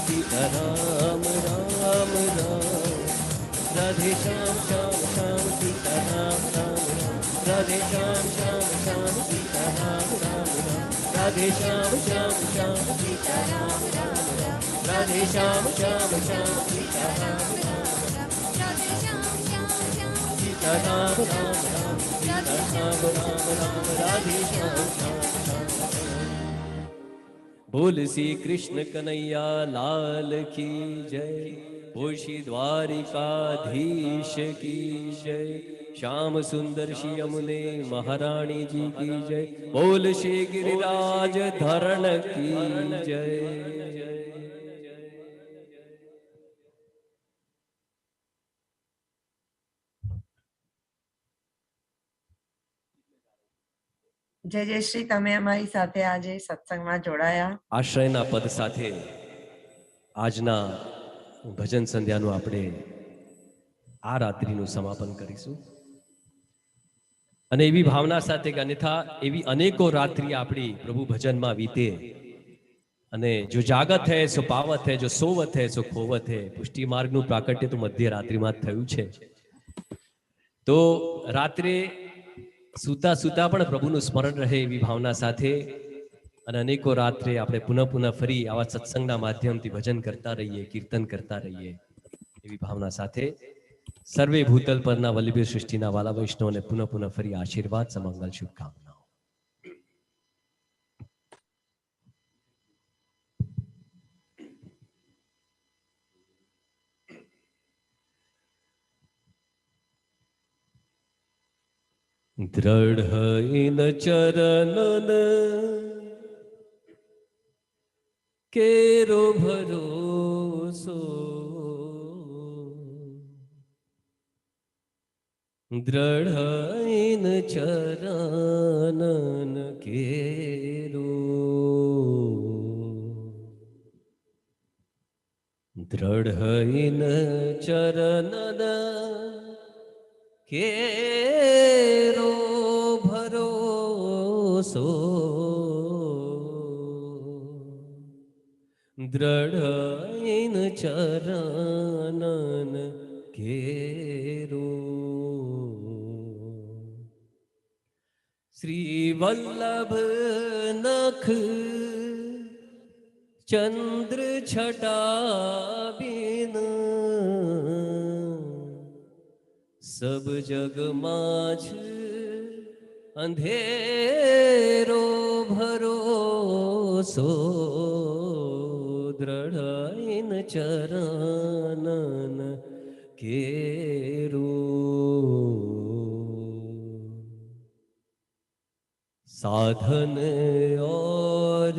सीता राम राम राम राधे श्याम श्याम श्याम सीता राम राम राम राधे श्याम श्याम श्याम सीता राम राम राम राधे श्याम श्याम श्याम सीता राम राम राम राधे श्याम श्याम श्याम सीता राम राम राधे श्याम श्याम श्याम सीता राम राम राम सीता राम राम राम राधे श्याम श्याम बोल श्री कृष्ण कन्हैया लाल की जय बोल श्री द्वारिकाधीश की जय श्याम सुंदर श्री यमुने महारानी जी की जय बोल श्री गिरिराज धरण की जय જય જય શ્રી તમે અમારી સાથે આજે સત્સંગમાં જોડાયા આશ્રયના પદ સાથે આજના ભજન સંધ્યાનું આપણે આ રાત્રિનું સમાપન કરીશું અને એવી ભાવના સાથે કે અન્યથા એવી અનેકો રાત્રિ આપણી પ્રભુ ભજનમાં વીતે અને જો જાગત હૈ સો પાવત હૈ જો સોવત હૈ સો ખોવત હૈ પુષ્ટિ માર્ગનું પ્રાકટ્ય તો મધ્ય રાત્રિમાં જ થયું છે તો રાત્રે સૂતા સૂતા પણ પ્રભુનું સ્મરણ રહે એવી ભાવના સાથે અને અનેકો રાત્રે આપણે પુનઃ ફરી આવા સત્સંગના માધ્યમથી ભજન કરતા રહીએ કીર્તન કરતા રહીએ એવી ભાવના સાથે સર્વે ભૂતલ પરના વલ્લભી સૃષ્ટિના વાલા વૈષ્ણવને પુનઃ ફરી આશીર્વાદ સમંગલ શુભકામનાઓ દ્રઢ ઇન ચરણન કેરો ભરોસો દ્રઢ ઇન ચરણન કેરો દ્રઢ ઇન ચરણન કેરો ભરોસો દ્રઢ ઇન ચરણન કેરો શ્રી વલ્લભ નખ ચંદ્ર છટા બિન सब जग माछ अंधेरो भरोसो સો દ્રઢઈન ચરણન કેરો साधन और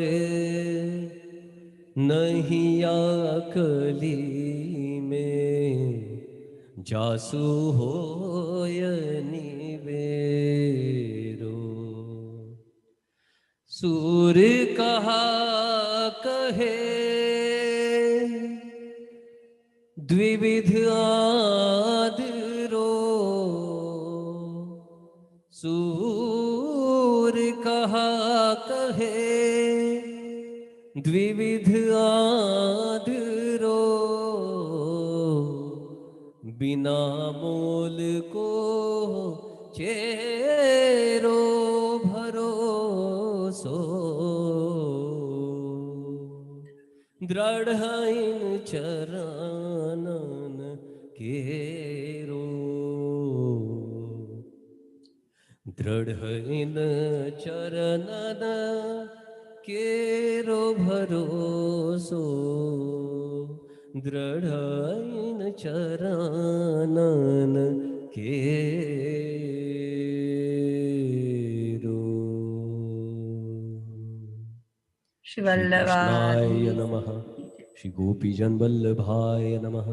नहीं अकली में जासु होय निवेरो सूर कहा कहे द्विविध आदरो सूर कहा कहे द्विविध आदरो बिना मोल को चेरो भरोसो દ્રઢઈન ચરણન કેરો દ્રઢઈન ચરણન કેરો ભરોસો દ્રઢઈન ચરણન કેરો શ્રી વલ્લભાય કૃષ્ણાય નમઃ શ્રી ગોપીજન વલ્લભાય નમઃ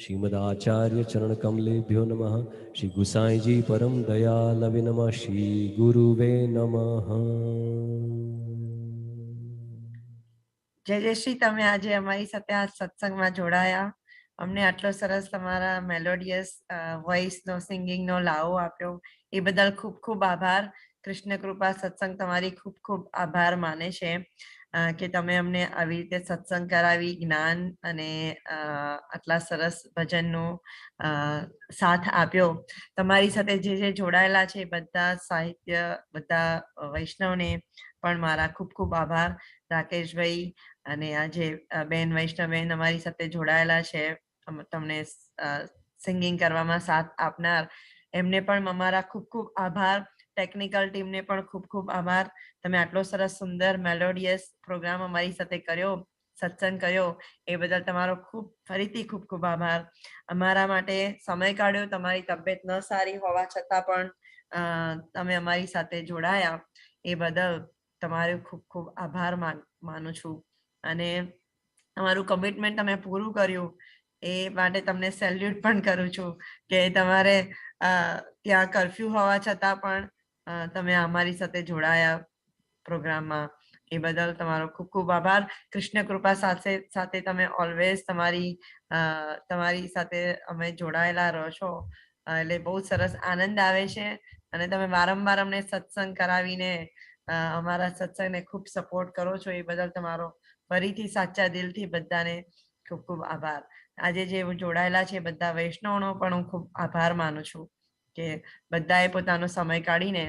શ્રીમદાચાર્ય ચરણ કમલેભ્યો નમઃ શ્રી ગુસાઈજી પરમ દયાલવે નમઃ શ્રી ગુરુવે નમઃ જય શ્રી તમે આજે અમારી સાથે આ સત્સંગમાં જોડાયા. અમને આટલો સરસ તમારા મેલોડિયસ વોઇસનો સિંગિંગનો લાવો આપ્યો એ બદલ ખૂબ ખૂબ આભાર. કૃષ્ણ કૃપા સત્સંગ તમારી ખૂબ ખૂબ આભાર માને છે કે તમે અમને આવી રીતે સત્સંગ કરાવી, જ્ઞાન અને આટલા સરસ ભજનનો સાથ આપ્યો. તમારી સાથે જે જોડાયેલા છે બધા સાહિત્ય, બધા વૈષ્ણવને પણ મારા ખૂબ ખૂબ આભાર. રાકેશભાઈ અને આજે બેન વૈષ્ણવબેન અમારી સાથે જોડાયેલા છે, તમને સિંગિંગ કરવામાં સાથ આપનાર, એમને પણ અમારા ખૂબ ખૂબ આભાર. ટેકનિકલ ટીમને પણ ખૂબ ખૂબ આભાર. તમે આટલો સરસ સુંદર મેલોડિયસ પ્રોગ્રામ અમારી સાથે કર્યો, સત્સંગ કર્યો એ બદલ તમારો ફરીથી ખૂબ ખૂબ આભાર. અમારા માટે સમય કાઢ્યો, તમારી તબિયત ન સારી હોવા છતાં પણ તમે અમારી સાથે જોડાયા એ બદલ તમારો ખૂબ ખૂબ આભાર માનું છું. અને તમારું કમિટમેન્ટ તમે પૂરું કર્યું એ માટે તમને સેલ્યુટ પણ કરું છું કે તમારે ત્યાં કર્ફ્યુ હોવા છતાં પણ તમે અમારી સાથે જોડાયા પ્રોગ્રામમાં, એ બદલ તમારો ખૂબ ખૂબ આભાર. કૃષ્ણ કૃપા સાથે તમે ઓલવેઝ તમારી સાથે અમે જોડાયેલા રહો છો એટલે બહુ સરસ આનંદ આવે છે. અને તમે વારંવાર અમને સત્સંગ કરાવીને અમારા સત્સંગને ખૂબ સપોર્ટ કરો છો એ બદલ તમારો ફરીથી સાચા દિલથી બધાને ખૂબ ખૂબ આભાર. આજે જે જોડાયેલા છે બધા વૈષ્ણવનો પણ હું ખૂબ આભાર માનું છું કે બધાએ પોતાનો સમય કાઢીને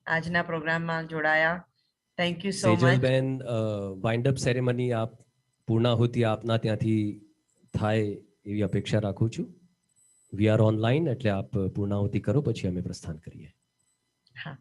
આજના પ્રોગ્રામમાં જોડાયા. Thank you so much. Sejalben, wind up ceremony આપ પૂર્ણાહુતિ આપના ત્યાંથી થાય એવી અપેક્ષા રાખું છું. વી આર ઓનલાઈન એટલે આપ પૂર્ણાહુતિ કરો પછી અમે પ્રસ્થાન કરીએ. હા.